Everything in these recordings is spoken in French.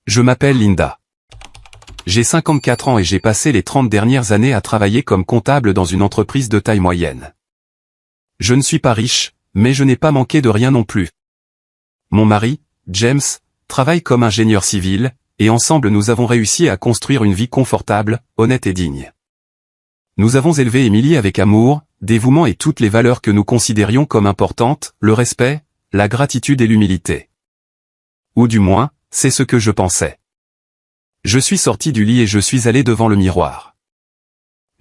Je m'appelle Linda. J'ai 54 ans et j'ai passé les 30 dernières années à travailler comme comptable dans une entreprise de taille moyenne. Je ne suis pas riche, mais je n'ai pas manqué de rien non plus. Mon mari, James, travaille comme ingénieur civil, et ensemble nous avons réussi à construire une vie confortable, honnête et digne. Nous avons élevé Emily avec amour, dévouement et toutes les valeurs que nous considérions comme importantes, le respect, la gratitude et l'humilité. Ou du moins, c'est ce que je pensais. Je suis sorti du lit et je suis allé devant le miroir.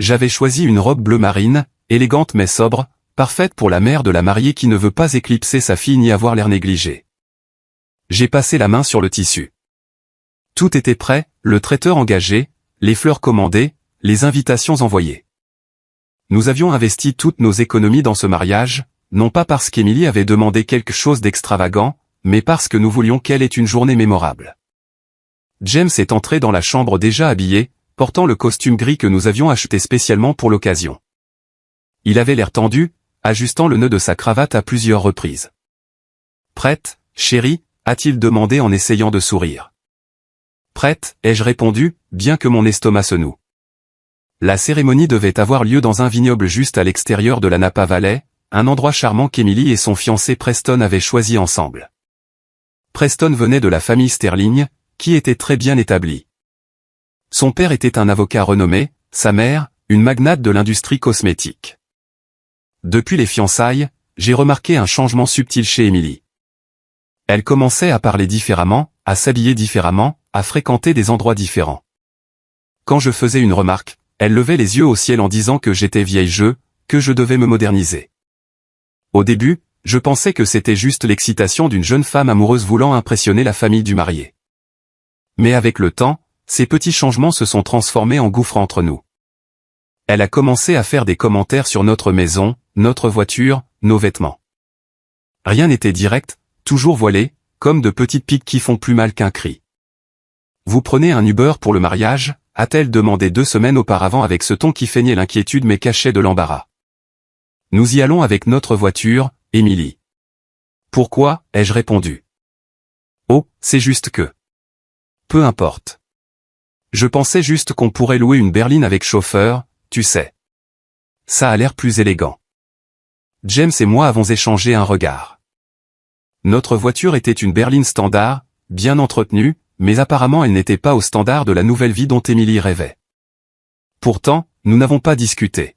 J'avais choisi une robe bleu marine, élégante mais sobre, parfaite pour la mère de la mariée qui ne veut pas éclipser sa fille ni avoir l'air négligé. J'ai passé la main sur le tissu. Tout était prêt, le traiteur engagé, les fleurs commandées, les invitations envoyées. Nous avions investi toutes nos économies dans ce mariage, non pas parce qu'Emily avait demandé quelque chose d'extravagant, mais parce que nous voulions qu'elle ait une journée mémorable. James est entré dans la chambre déjà habillé, portant le costume gris que nous avions acheté spécialement pour l'occasion. Il avait l'air tendu, ajustant le nœud de sa cravate à plusieurs reprises. « Prête, chérie ?» a-t-il demandé en essayant de sourire. « Prête » ai-je répondu, bien que mon estomac se noue. La cérémonie devait avoir lieu dans un vignoble juste à l'extérieur de la Napa Valley, un endroit charmant qu'Emily et son fiancé Preston avaient choisi ensemble. Preston venait de la famille Sterling, qui était très bien établie. Son père était un avocat renommé, sa mère, une magnate de l'industrie cosmétique. Depuis les fiançailles, j'ai remarqué un changement subtil chez Emily. Elle commençait à parler différemment, à s'habiller différemment, à fréquenter des endroits différents. Quand je faisais une remarque, elle levait les yeux au ciel en disant que j'étais vieille jeu, que je devais me moderniser. Au début, je pensais que c'était juste l'excitation d'une jeune femme amoureuse voulant impressionner la famille du marié. Mais avec le temps, ces petits changements se sont transformés en gouffre entre nous. Elle a commencé à faire des commentaires sur notre maison, notre voiture, nos vêtements. Rien n'était direct, toujours voilé, comme de petites piques qui font plus mal qu'un cri. « Vous prenez un Uber pour le mariage ?» a-t-elle demandé 2 semaines auparavant avec ce ton qui feignait l'inquiétude mais cachait de l'embarras. « Nous y allons avec notre voiture, Emily. »« Pourquoi ?» ai-je répondu. « Oh, c'est juste que... » Peu importe. Je pensais juste qu'on pourrait louer une berline avec chauffeur, tu sais. Ça a l'air plus élégant. James et moi avons échangé un regard. Notre voiture était une berline standard, bien entretenue, mais apparemment elle n'était pas au standard de la nouvelle vie dont Emily rêvait. Pourtant, nous n'avons pas discuté.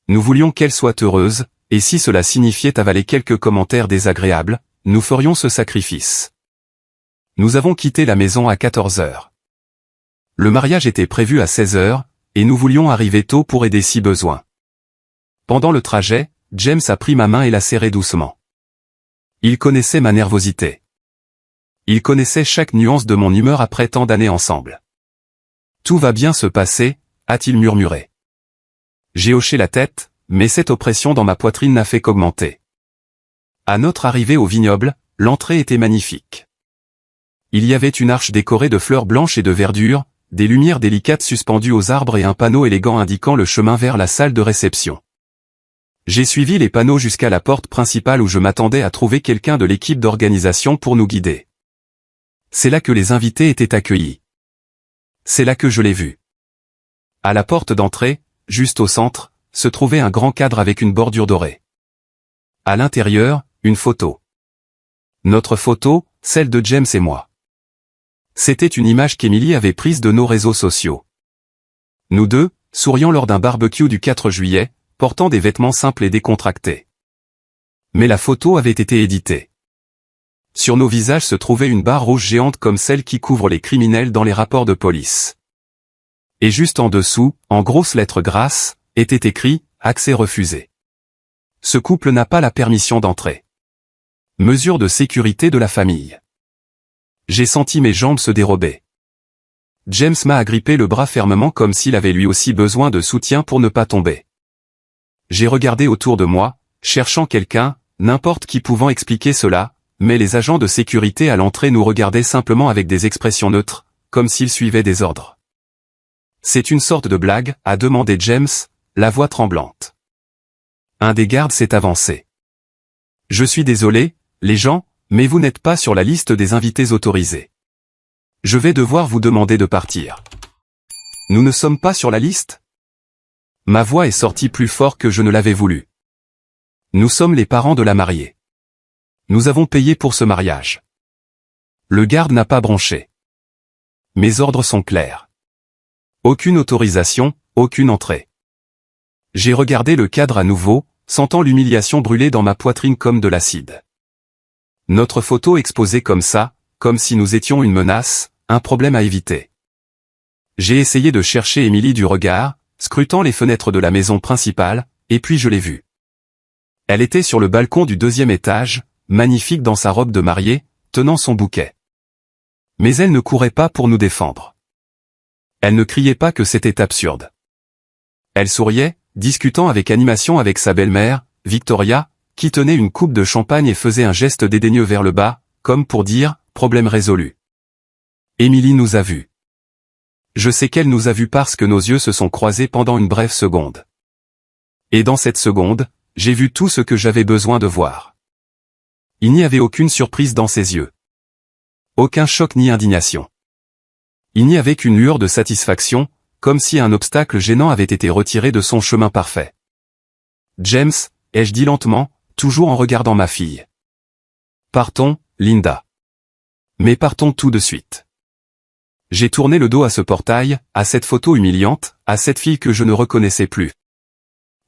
Nous voulions qu'elle soit heureuse, et si cela signifiait avaler quelques commentaires désagréables, nous ferions ce sacrifice. Nous avons quitté la maison à 14 heures. Le mariage était prévu à 16 heures, et nous voulions arriver tôt pour aider si besoin. Pendant le trajet, James a pris ma main et l'a serrée doucement. Il connaissait ma nervosité. Il connaissait chaque nuance de mon humeur après tant d'années ensemble. « Tout va bien se passer » a-t-il murmuré. J'ai hoché la tête, mais cette oppression dans ma poitrine n'a fait qu'augmenter. À notre arrivée au vignoble, l'entrée était magnifique. Il y avait une arche décorée de fleurs blanches et de verdure, des lumières délicates suspendues aux arbres et un panneau élégant indiquant le chemin vers la salle de réception. J'ai suivi les panneaux jusqu'à la porte principale où je m'attendais à trouver quelqu'un de l'équipe d'organisation pour nous guider. C'est là que les invités étaient accueillis. C'est là que je l'ai vu. À la porte d'entrée, juste au centre, se trouvait un grand cadre avec une bordure dorée. À l'intérieur, une photo. Notre photo, celle de James et moi. C'était une image qu'Emily avait prise de nos réseaux sociaux. Nous deux, souriant lors d'un barbecue du 4 juillet, portant des vêtements simples et décontractés. Mais la photo avait été éditée. Sur nos visages se trouvait une barre rouge géante comme celle qui couvre les criminels dans les rapports de police. Et juste en dessous, en grosses lettres grasses, était écrit « Accès refusé ». Ce couple n'a pas la permission d'entrer. Mesure de sécurité de la famille. J'ai senti mes jambes se dérober. James m'a agrippé le bras fermement comme s'il avait lui aussi besoin de soutien pour ne pas tomber. J'ai regardé autour de moi, cherchant quelqu'un, n'importe qui pouvant expliquer cela, mais les agents de sécurité à l'entrée nous regardaient simplement avec des expressions neutres, comme s'ils suivaient des ordres. « C'est une sorte de blague ?» a demandé James, la voix tremblante. Un des gardes s'est avancé. « Je suis désolé, les gens, mais vous n'êtes pas sur la liste des invités autorisés. » Je vais devoir vous demander de partir. Nous ne sommes pas sur la liste? Ma voix est sortie plus fort que je ne l'avais voulu. Nous sommes les parents de la mariée. Nous avons payé pour ce mariage. Le garde n'a pas bronché. Mes ordres sont clairs. Aucune autorisation, aucune entrée. J'ai regardé le cadre à nouveau, sentant l'humiliation brûler dans ma poitrine comme de l'acide. Notre photo exposée comme ça, comme si nous étions une menace, un problème à éviter. J'ai essayé de chercher Émilie du regard, scrutant les fenêtres de la maison principale, et puis je l'ai vue. Elle était sur le balcon du 2e étage, magnifique dans sa robe de mariée, tenant son bouquet. Mais elle ne courait pas pour nous défendre. Elle ne criait pas que c'était absurde. Elle souriait, discutant avec animation avec sa belle-mère, Victoria, qui tenait une coupe de champagne et faisait un geste dédaigneux vers le bas, comme pour dire « problème résolu ». Émilie nous a vus. Je sais qu'elle nous a vus parce que nos yeux se sont croisés pendant une brève seconde. Et dans cette seconde, j'ai vu tout ce que j'avais besoin de voir. Il n'y avait aucune surprise dans ses yeux. Aucun choc ni indignation. Il n'y avait qu'une lueur de satisfaction, comme si un obstacle gênant avait été retiré de son chemin parfait. « James », ai-je dit lentement, toujours en regardant ma fille. « Partons, Linda. » « Mais partons tout de suite. » J'ai tourné le dos à ce portail, à cette photo humiliante, à cette fille que je ne reconnaissais plus.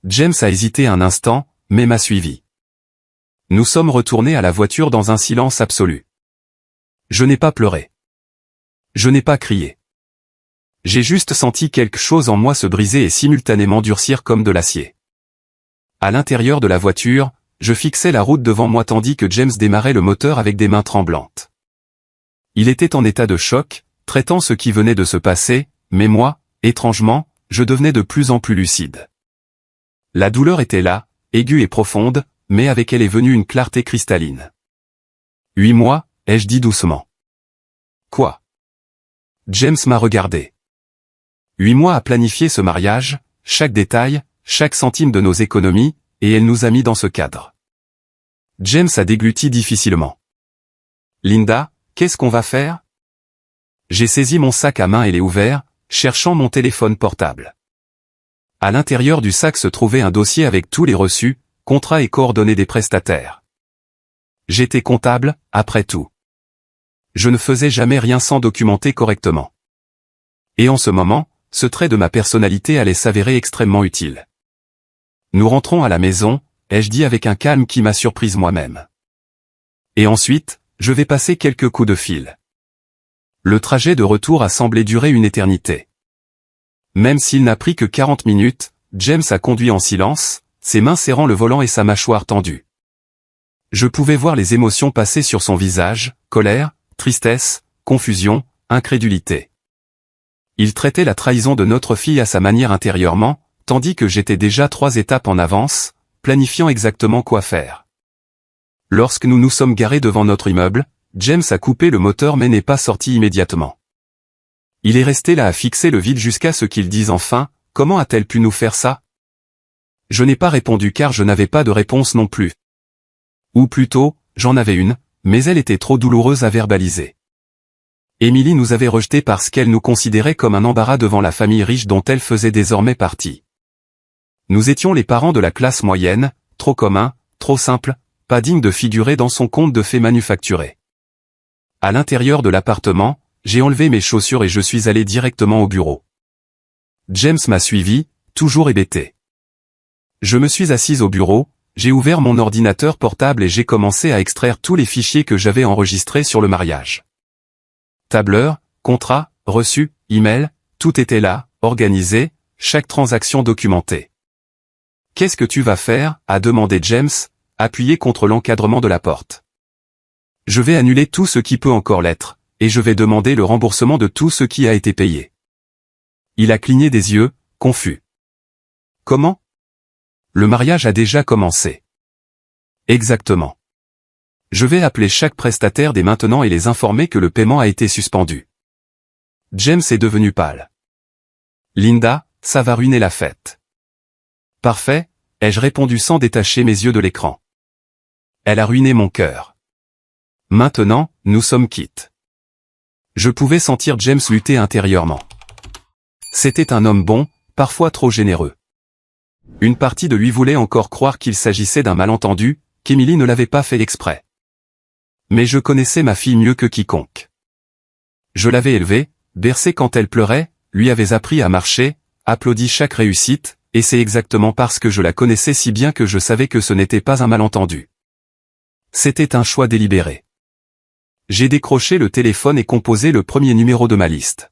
James a hésité un instant, mais m'a suivi. Nous sommes retournés à la voiture dans un silence absolu. Je n'ai pas pleuré. Je n'ai pas crié. J'ai juste senti quelque chose en moi se briser et simultanément durcir comme de l'acier. À l'intérieur de la voiture, je fixais la route devant moi tandis que James démarrait le moteur avec des mains tremblantes. Il était en état de choc, traitant ce qui venait de se passer, mais moi, étrangement, je devenais de plus en plus lucide. La douleur était là, aiguë et profonde, mais avec elle est venue une clarté cristalline. 8 mois, ai-je dit doucement. Quoi? James m'a regardé. 8 mois à planifier ce mariage, chaque détail, chaque centime de nos économies, et elle nous a mis dans ce cadre. James a dégluti difficilement. Linda, qu'est-ce qu'on va faire? J'ai saisi mon sac à main et l'ai ouvert, cherchant mon téléphone portable. À l'intérieur du sac se trouvait un dossier avec tous les reçus, contrats et coordonnées des prestataires. J'étais comptable, après tout. Je ne faisais jamais rien sans documenter correctement. Et en ce moment, ce trait de ma personnalité allait s'avérer extrêmement utile. Nous rentrons à la maison, ai-je dit avec un calme qui m'a surprise moi-même. Et ensuite, je vais passer quelques coups de fil. Le trajet de retour a semblé durer une éternité. Même s'il n'a pris que 40 minutes, James a conduit en silence, ses mains serrant le volant et sa mâchoire tendue. Je pouvais voir les émotions passer sur son visage, colère, tristesse, confusion, incrédulité. Il traitait la trahison de notre fille à sa manière intérieurement, tandis que j'étais déjà 3 étapes en avance, planifiant exactement quoi faire. Lorsque nous nous sommes garés devant notre immeuble, James a coupé le moteur mais n'est pas sorti immédiatement. Il est resté là à fixer le vide jusqu'à ce qu'il dise enfin, « Comment a-t-elle pu nous faire ça ?» Je n'ai pas répondu car je n'avais pas de réponse non plus. Ou plutôt, j'en avais une, mais elle était trop douloureuse à verbaliser. Émilie nous avait rejetés parce qu'elle nous considérait comme un embarras devant la famille riche dont elle faisait désormais partie. Nous étions les parents de la classe moyenne, trop communs, trop simples, pas dignes de figurer dans son conte de fées manufacturées. À l'intérieur de l'appartement, j'ai enlevé mes chaussures et je suis allé directement au bureau. James m'a suivi, toujours hébété. Je me suis assise au bureau, j'ai ouvert mon ordinateur portable et j'ai commencé à extraire tous les fichiers que j'avais enregistrés sur le mariage. Tableur, contrat, reçu, email, tout était là, organisé, chaque transaction documentée. « Qu'est-ce que tu vas faire ?» a demandé James, appuyé contre l'encadrement de la porte. « Je vais annuler tout ce qui peut encore l'être, et je vais demander le remboursement de tout ce qui a été payé. » Il a cligné des yeux, confus. « Comment ? Le mariage a déjà commencé. » « Exactement. Je vais appeler chaque prestataire dès maintenant et les informer que le paiement a été suspendu. » James est devenu pâle. « Linda, ça va ruiner la fête. » « Parfait, » ai-je répondu sans détacher mes yeux de l'écran. Elle a ruiné mon cœur. Maintenant, nous sommes quittes. Je pouvais sentir James lutter intérieurement. C'était un homme bon, parfois trop généreux. Une partie de lui voulait encore croire qu'il s'agissait d'un malentendu, qu'Emily ne l'avait pas fait exprès. Mais je connaissais ma fille mieux que quiconque. Je l'avais élevée, bercée quand elle pleurait, lui avais appris à marcher, applaudi chaque réussite, et c'est exactement parce que je la connaissais si bien que je savais que ce n'était pas un malentendu. C'était un choix délibéré. J'ai décroché le téléphone et composé le premier numéro de ma liste.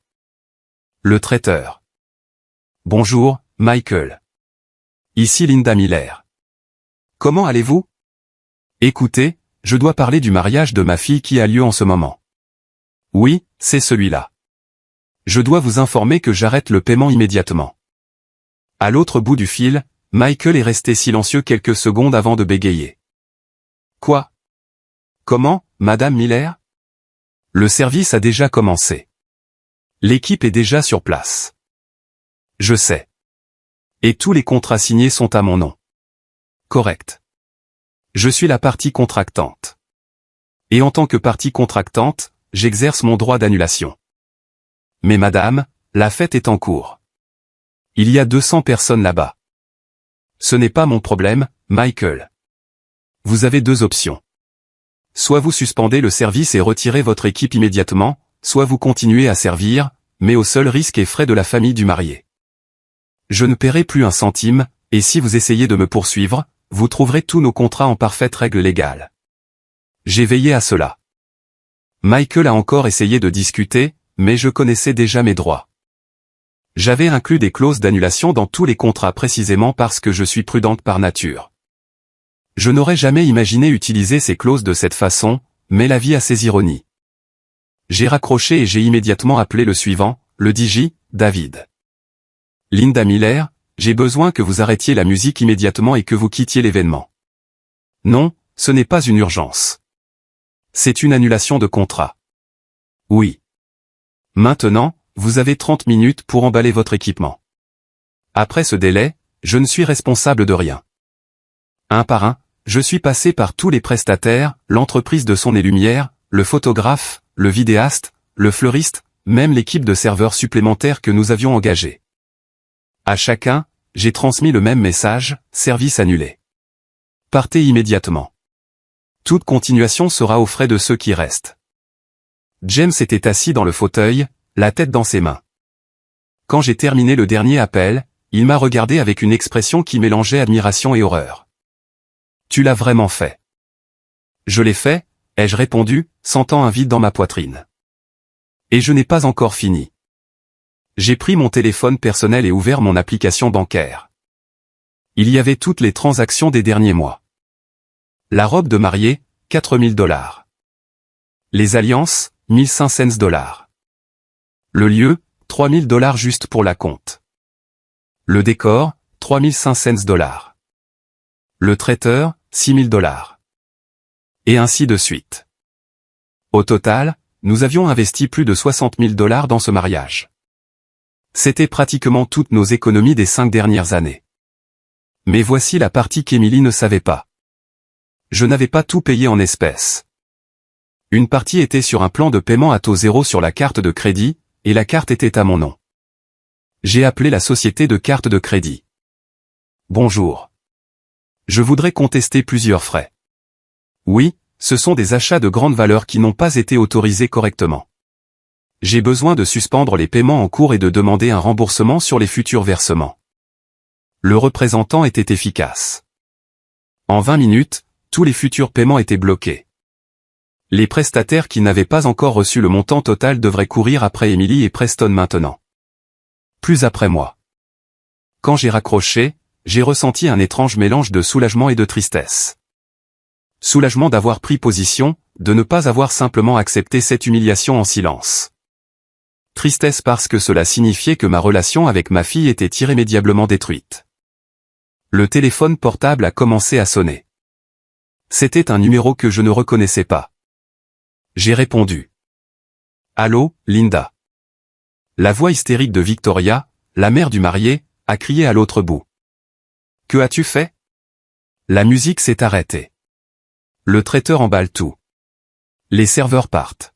Le traiteur. Bonjour, Michael. Ici Linda Miller. Comment allez-vous? Écoutez, je dois parler du mariage de ma fille qui a lieu en ce moment. Oui, c'est celui-là. Je dois vous informer que j'arrête le paiement immédiatement. À l'autre bout du fil, Michael est resté silencieux quelques secondes avant de bégayer. Quoi? Comment, Madame Miller? Le service a déjà commencé. L'équipe est déjà sur place. Je sais. Et tous les contrats signés sont à mon nom. Correct. Je suis la partie contractante. Et en tant que partie contractante, j'exerce mon droit d'annulation. Mais madame, la fête est en cours. Il y a 200 personnes là-bas. Ce n'est pas mon problème, Michael. Vous avez deux options. Soit vous suspendez le service et retirez votre équipe immédiatement, soit vous continuez à servir, mais au seul risque et frais de la famille du marié. Je ne paierai plus un centime, et si vous essayez de me poursuivre, vous trouverez tous nos contrats en parfaite règle légale. J'ai veillé à cela. Michael a encore essayé de discuter, mais je connaissais déjà mes droits. J'avais inclus des clauses d'annulation dans tous les contrats précisément parce que je suis prudente par nature. Je n'aurais jamais imaginé utiliser ces clauses de cette façon, mais la vie a ses ironies. J'ai raccroché et j'ai immédiatement appelé le suivant, le DJ, David. Linda Miller, j'ai besoin que vous arrêtiez la musique immédiatement et que vous quittiez l'événement. Non, ce n'est pas une urgence. C'est une annulation de contrat. Oui. Maintenant, vous avez 30 minutes pour emballer votre équipement. Après ce délai, je ne suis responsable de rien. Un par un, je suis passé par tous les prestataires, l'entreprise de son et lumière, le photographe, le vidéaste, le fleuriste, même l'équipe de serveurs supplémentaires que nous avions engagés. À chacun, j'ai transmis le même message, service annulé. Partez immédiatement. Toute continuation sera aux frais de ceux qui restent. James était assis dans le fauteuil, la tête dans ses mains. Quand j'ai terminé le dernier appel, il m'a regardé avec une expression qui mélangeait admiration et horreur. Tu l'as vraiment fait. Je l'ai fait, ai-je répondu, sentant un vide dans ma poitrine. Et je n'ai pas encore fini. J'ai pris mon téléphone personnel et ouvert mon application bancaire. Il y avait toutes les transactions des derniers mois. La robe de mariée, $4000. Les alliances, $1500. Le lieu, $3000 juste pour la compte. Le décor, $3500. Le traiteur, $6000. Et ainsi de suite. Au total, nous avions investi plus de $60 000 dans ce mariage. C'était pratiquement toutes nos économies des 5 dernières années. Mais voici la partie qu'Emily ne savait pas. Je n'avais pas tout payé en espèces. Une partie était sur un plan de paiement à taux zéro sur la carte de crédit, et la carte était à mon nom. J'ai appelé la société de carte de crédit. Bonjour. Je voudrais contester plusieurs frais. Oui, ce sont des achats de grande valeur qui n'ont pas été autorisés correctement. J'ai besoin de suspendre les paiements en cours et de demander un remboursement sur les futurs versements. Le représentant était efficace. En 20 minutes, tous les futurs paiements étaient bloqués. Les prestataires qui n'avaient pas encore reçu le montant total devraient courir après Emily et Preston maintenant. Plus après moi. Quand j'ai raccroché, j'ai ressenti un étrange mélange de soulagement et de tristesse. Soulagement d'avoir pris position, de ne pas avoir simplement accepté cette humiliation en silence. Tristesse parce que cela signifiait que ma relation avec ma fille était irrémédiablement détruite. Le téléphone portable a commencé à sonner. C'était un numéro que je ne reconnaissais pas. J'ai répondu. Allô, Linda. La voix hystérique de Victoria, la mère du marié, a crié à l'autre bout. Que as-tu fait? La musique s'est arrêtée. Le traiteur emballe tout. Les serveurs partent.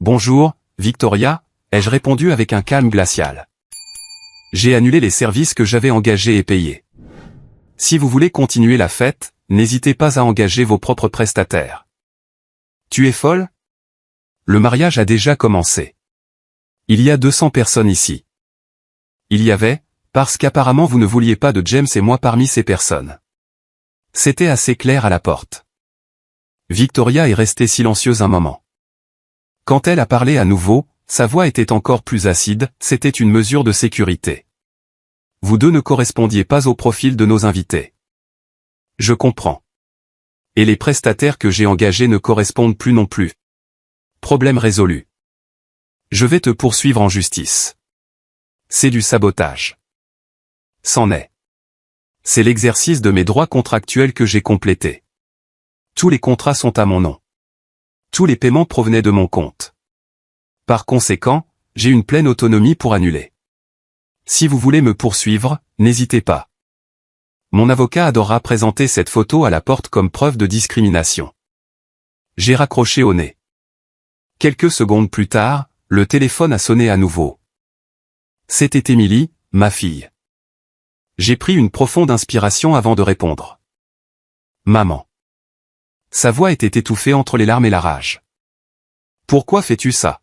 Bonjour, Victoria, ai-je répondu avec un calme glacial. J'ai annulé les services que j'avais engagés et payés. Si vous voulez continuer la fête, n'hésitez pas à engager vos propres prestataires. Tu es folle? Le mariage a déjà commencé. Il y a 200 personnes ici. Il y avait, parce qu'apparemment vous ne vouliez pas de James et moi parmi ces personnes. C'était assez clair à la porte. Victoria est restée silencieuse un moment. Quand elle a parlé à nouveau, sa voix était encore plus acide, c'était une mesure de sécurité. Vous deux ne correspondiez pas au profil de nos invités. Je comprends. Et les prestataires que j'ai engagés ne correspondent plus non plus. Problème résolu. Je vais te poursuivre en justice. C'est du sabotage. C'en est. C'est l'exercice de mes droits contractuels que j'ai complété. Tous les contrats sont à mon nom. Tous les paiements provenaient de mon compte. Par conséquent, j'ai une pleine autonomie pour annuler. Si vous voulez me poursuivre, n'hésitez pas. Mon avocat adorera présenter cette photo à la porte comme preuve de discrimination. J'ai raccroché au nez. Quelques secondes plus tard, le téléphone a sonné à nouveau. C'était Émilie, ma fille. J'ai pris une profonde inspiration avant de répondre. Maman. Sa voix était étouffée entre les larmes et la rage. Pourquoi fais-tu ça?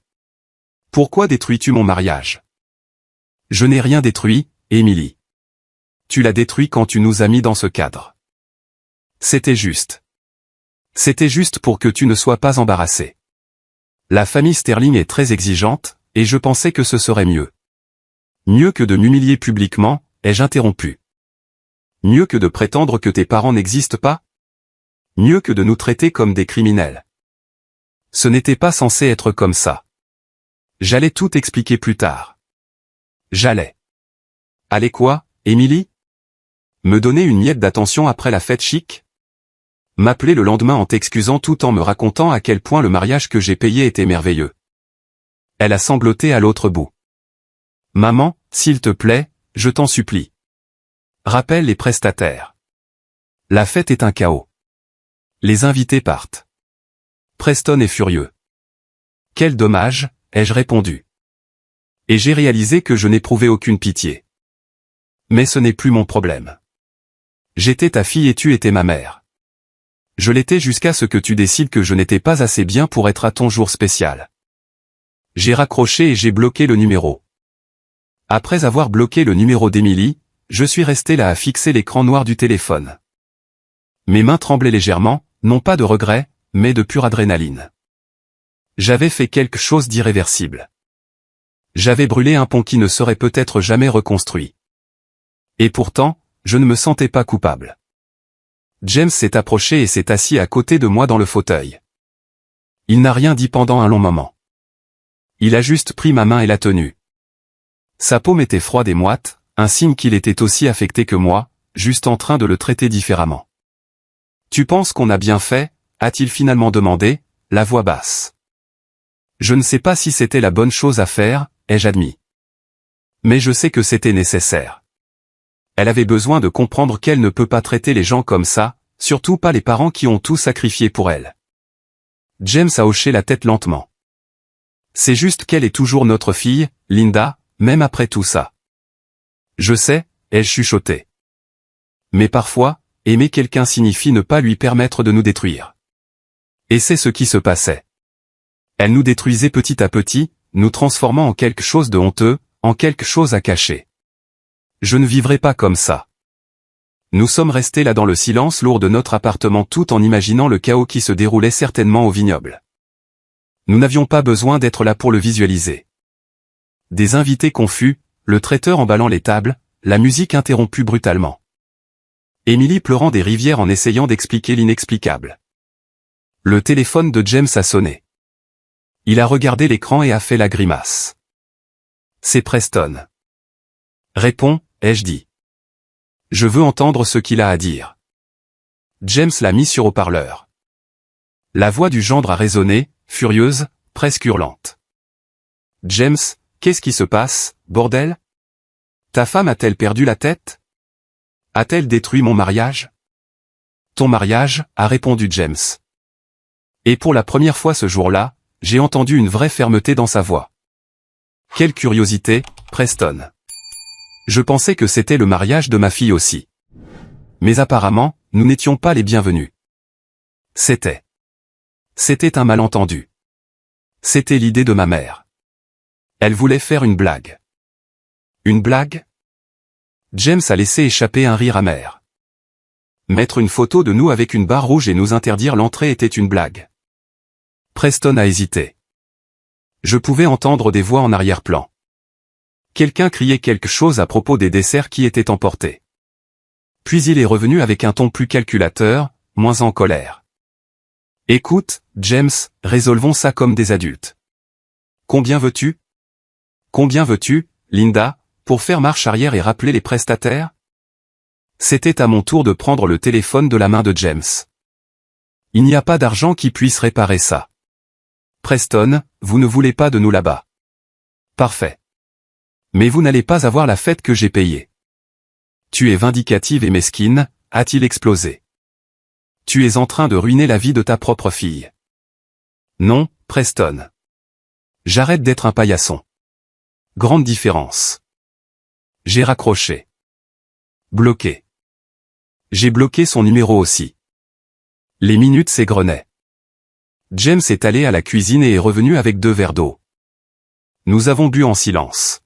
Pourquoi détruis-tu mon mariage? Je n'ai rien détruit, Émilie. Tu l'as détruit quand tu nous as mis dans ce cadre. C'était juste. C'était juste pour que tu ne sois pas embarrassée. La famille Sterling est très exigeante, et je pensais que ce serait mieux. Mieux que de m'humilier publiquement, ai-je interrompu. Mieux que de prétendre que tes parents n'existent pas? Mieux que de nous traiter comme des criminels. Ce n'était pas censé être comme ça. J'allais tout expliquer plus tard. J'allais. Allez quoi, Émilie? Me donner une miette d'attention après la fête chic? M'appeler le lendemain en t'excusant tout en me racontant à quel point le mariage que j'ai payé était merveilleux. Elle a sangloté à l'autre bout. Maman, s'il te plaît, je t'en supplie. Rappelle les prestataires. La fête est un chaos. Les invités partent. Preston est furieux. Quel dommage, ai-je répondu. Et j'ai réalisé que je n'éprouvais aucune pitié. Mais ce n'est plus mon problème. J'étais ta fille et tu étais ma mère. Je l'étais jusqu'à ce que tu décides que je n'étais pas assez bien pour être à ton jour spécial. J'ai raccroché et j'ai bloqué le numéro. Après avoir bloqué le numéro d'Émilie, je suis resté là à fixer l'écran noir du téléphone. Mes mains tremblaient légèrement, non pas de regret, mais de pure adrénaline. J'avais fait quelque chose d'irréversible. J'avais brûlé un pont qui ne serait peut-être jamais reconstruit. Et pourtant, je ne me sentais pas coupable. James s'est approché et s'est assis à côté de moi dans le fauteuil. Il n'a rien dit pendant un long moment. Il a juste pris ma main et l'a tenue. Sa paume était froide et moite, un signe qu'il était aussi affecté que moi, juste en train de le traiter différemment. Tu penses qu'on a bien fait, a-t-il finalement demandé, la voix basse. Je ne sais pas si c'était la bonne chose à faire, ai-je admis. Mais je sais que c'était nécessaire. Elle avait besoin de comprendre qu'elle ne peut pas traiter les gens comme ça, surtout pas les parents qui ont tout sacrifié pour elle. James a hoché la tête lentement. C'est juste qu'elle est toujours notre fille, Linda, même après tout ça. Je sais, ai-je chuchoté. Mais parfois, aimer quelqu'un signifie ne pas lui permettre de nous détruire. Et c'est ce qui se passait. Elle nous détruisait petit à petit, nous transformant en quelque chose de honteux, en quelque chose à cacher. Je ne vivrai pas comme ça. Nous sommes restés là dans le silence lourd de notre appartement tout en imaginant le chaos qui se déroulait certainement au vignoble. Nous n'avions pas besoin d'être là pour le visualiser. Des invités confus, le traiteur emballant les tables, la musique interrompue brutalement. Émilie pleurant des rivières en essayant d'expliquer l'inexplicable. Le téléphone de James a sonné. Il a regardé l'écran et a fait la grimace. C'est Preston. Réponds, ai-je dit. Je veux entendre ce qu'il a à dire. James l'a mis sur haut-parleur. La voix du gendre a résonné, furieuse, presque hurlante. James, qu'est-ce qui se passe, bordel? Ta femme a-t-elle perdu la tête? A-t-elle détruit mon mariage? Ton mariage, a répondu James. Et pour la première fois ce jour-là, j'ai entendu une vraie fermeté dans sa voix. Quelle curiosité, Preston. Je pensais que c'était le mariage de ma fille aussi. Mais apparemment, nous n'étions pas les bienvenus. C'était un malentendu. C'était l'idée de ma mère. Elle voulait faire une blague. Une blague? James a laissé échapper un rire amer. Mettre une photo de nous avec une barre rouge et nous interdire l'entrée était une blague. Preston a hésité. Je pouvais entendre des voix en arrière-plan. Quelqu'un criait quelque chose à propos des desserts qui étaient emportés. Puis il est revenu avec un ton plus calculateur, moins en colère. Écoute, James, résolvons ça comme des adultes. Combien veux-tu? Combien veux-tu, Linda, pour faire marche arrière et rappeler les prestataires? C'était à mon tour de prendre le téléphone de la main de James. Il n'y a pas d'argent qui puisse réparer ça. Preston, vous ne voulez pas de nous là-bas. Parfait. Mais vous n'allez pas avoir la fête que j'ai payée. Tu es vindicative et mesquine, a-t-il explosé. Tu es en train de ruiner la vie de ta propre fille. Non, Preston. J'arrête d'être un paillasson. Grande différence. J'ai raccroché. Bloqué. J'ai bloqué son numéro aussi. Les minutes s'égrenaient. James est allé à la cuisine et est revenu avec 2 verres d'eau. Nous avons bu en silence.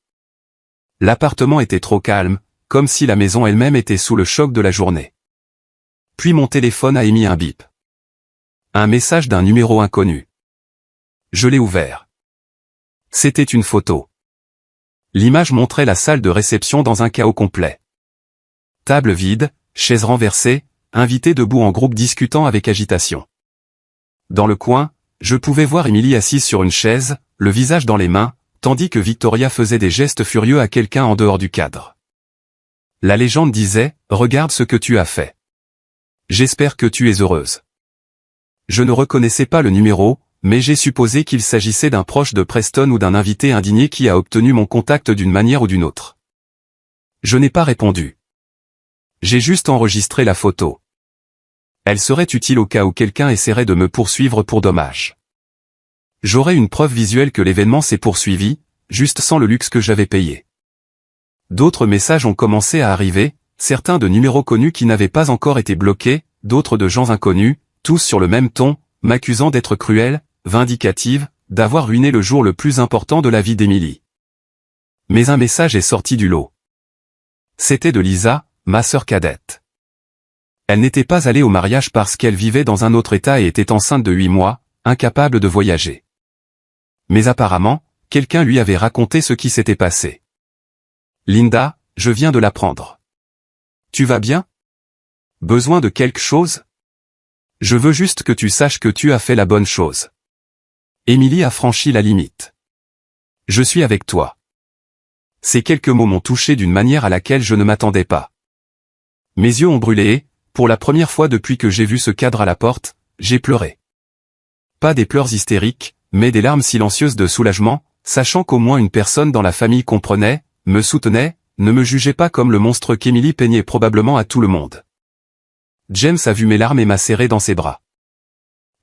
L'appartement était trop calme, comme si la maison elle-même était sous le choc de la journée. Puis mon téléphone a émis un bip. Un message d'un numéro inconnu. Je l'ai ouvert. C'était une photo. L'image montrait la salle de réception dans un chaos complet. Table vide, chaises renversées, invités debout en groupe discutant avec agitation. Dans le coin, je pouvais voir Emily assise sur une chaise, le visage dans les mains, tandis que Victoria faisait des gestes furieux à quelqu'un en dehors du cadre. La légende disait, « Regarde ce que tu as fait. J'espère que tu es heureuse. » Je ne reconnaissais pas le numéro, mais j'ai supposé qu'il s'agissait d'un proche de Preston ou d'un invité indigné qui a obtenu mon contact d'une manière ou d'une autre. Je n'ai pas répondu. J'ai juste enregistré la photo. Elle serait utile au cas où quelqu'un essaierait de me poursuivre pour dommage. J'aurais une preuve visuelle que l'événement s'est poursuivi, juste sans le luxe que j'avais payé. D'autres messages ont commencé à arriver, certains de numéros connus qui n'avaient pas encore été bloqués, d'autres de gens inconnus, tous sur le même ton, m'accusant d'être cruelle, vindicative, d'avoir ruiné le jour le plus important de la vie d'Emily. Mais un message est sorti du lot. C'était de Lisa, ma sœur cadette. Elle n'était pas allée au mariage parce qu'elle vivait dans un autre état et était enceinte de 8 mois, incapable de voyager. Mais apparemment, quelqu'un lui avait raconté ce qui s'était passé. Linda, je viens de l'apprendre. Tu vas bien? Besoin de quelque chose? Je veux juste que tu saches que tu as fait la bonne chose. Emily a franchi la limite. Je suis avec toi. Ces quelques mots m'ont touché d'une manière à laquelle je ne m'attendais pas. Mes yeux ont brûlé et, pour la première fois depuis que j'ai vu ce cadre à la porte, j'ai pleuré. Pas des pleurs hystériques, mais des larmes silencieuses de soulagement, sachant qu'au moins une personne dans la famille comprenait, me soutenait, ne me jugeait pas comme le monstre qu'Emily peignait probablement à tout le monde. James a vu mes larmes et m'a serré dans ses bras.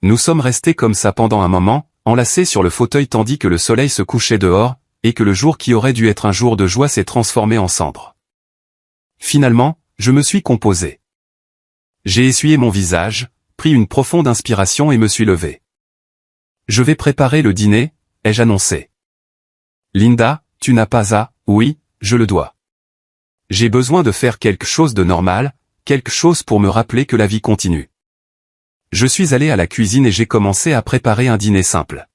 Nous sommes restés comme ça pendant un moment, enlacés sur le fauteuil tandis que le soleil se couchait dehors, et que le jour qui aurait dû être un jour de joie s'est transformé en cendres. Finalement, je me suis composé. J'ai essuyé mon visage, pris une profonde inspiration et me suis levé. Je vais préparer le dîner, ai-je annoncé. Linda, tu n'as pas à, oui, je le dois. J'ai besoin de faire quelque chose de normal, quelque chose pour me rappeler que la vie continue. Je suis allé à la cuisine et j'ai commencé à préparer un dîner simple.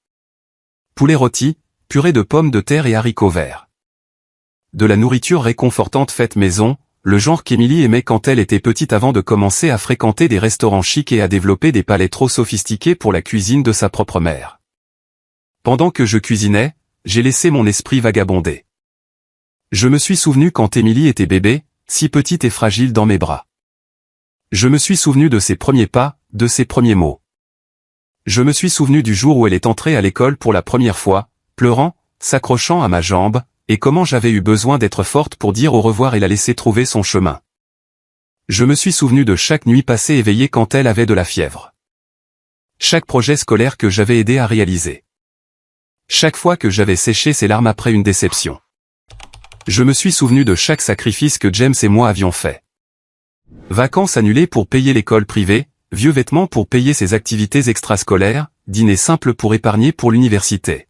Poulet rôti, purée de pommes de terre et haricots verts. De la nourriture réconfortante faite maison, le genre qu'Emily aimait quand elle était petite avant de commencer à fréquenter des restaurants chics et à développer des palais trop sophistiqués pour la cuisine de sa propre mère. Pendant que je cuisinais, j'ai laissé mon esprit vagabonder. Je me suis souvenu quand Emily était bébé, si petite et fragile dans mes bras. Je me suis souvenu de ses premiers pas, de ses premiers mots. Je me suis souvenu du jour où elle est entrée à l'école pour la première fois, pleurant, s'accrochant à ma jambe, et comment j'avais eu besoin d'être forte pour dire au revoir et la laisser trouver son chemin. Je me suis souvenu de chaque nuit passée éveillée quand elle avait de la fièvre. Chaque projet scolaire que j'avais aidé à réaliser. Chaque fois que j'avais séché ses larmes après une déception. Je me suis souvenu de chaque sacrifice que James et moi avions fait. Vacances annulées pour payer l'école privée, vieux vêtements pour payer ses activités extrascolaires, dîner simple pour épargner pour l'université.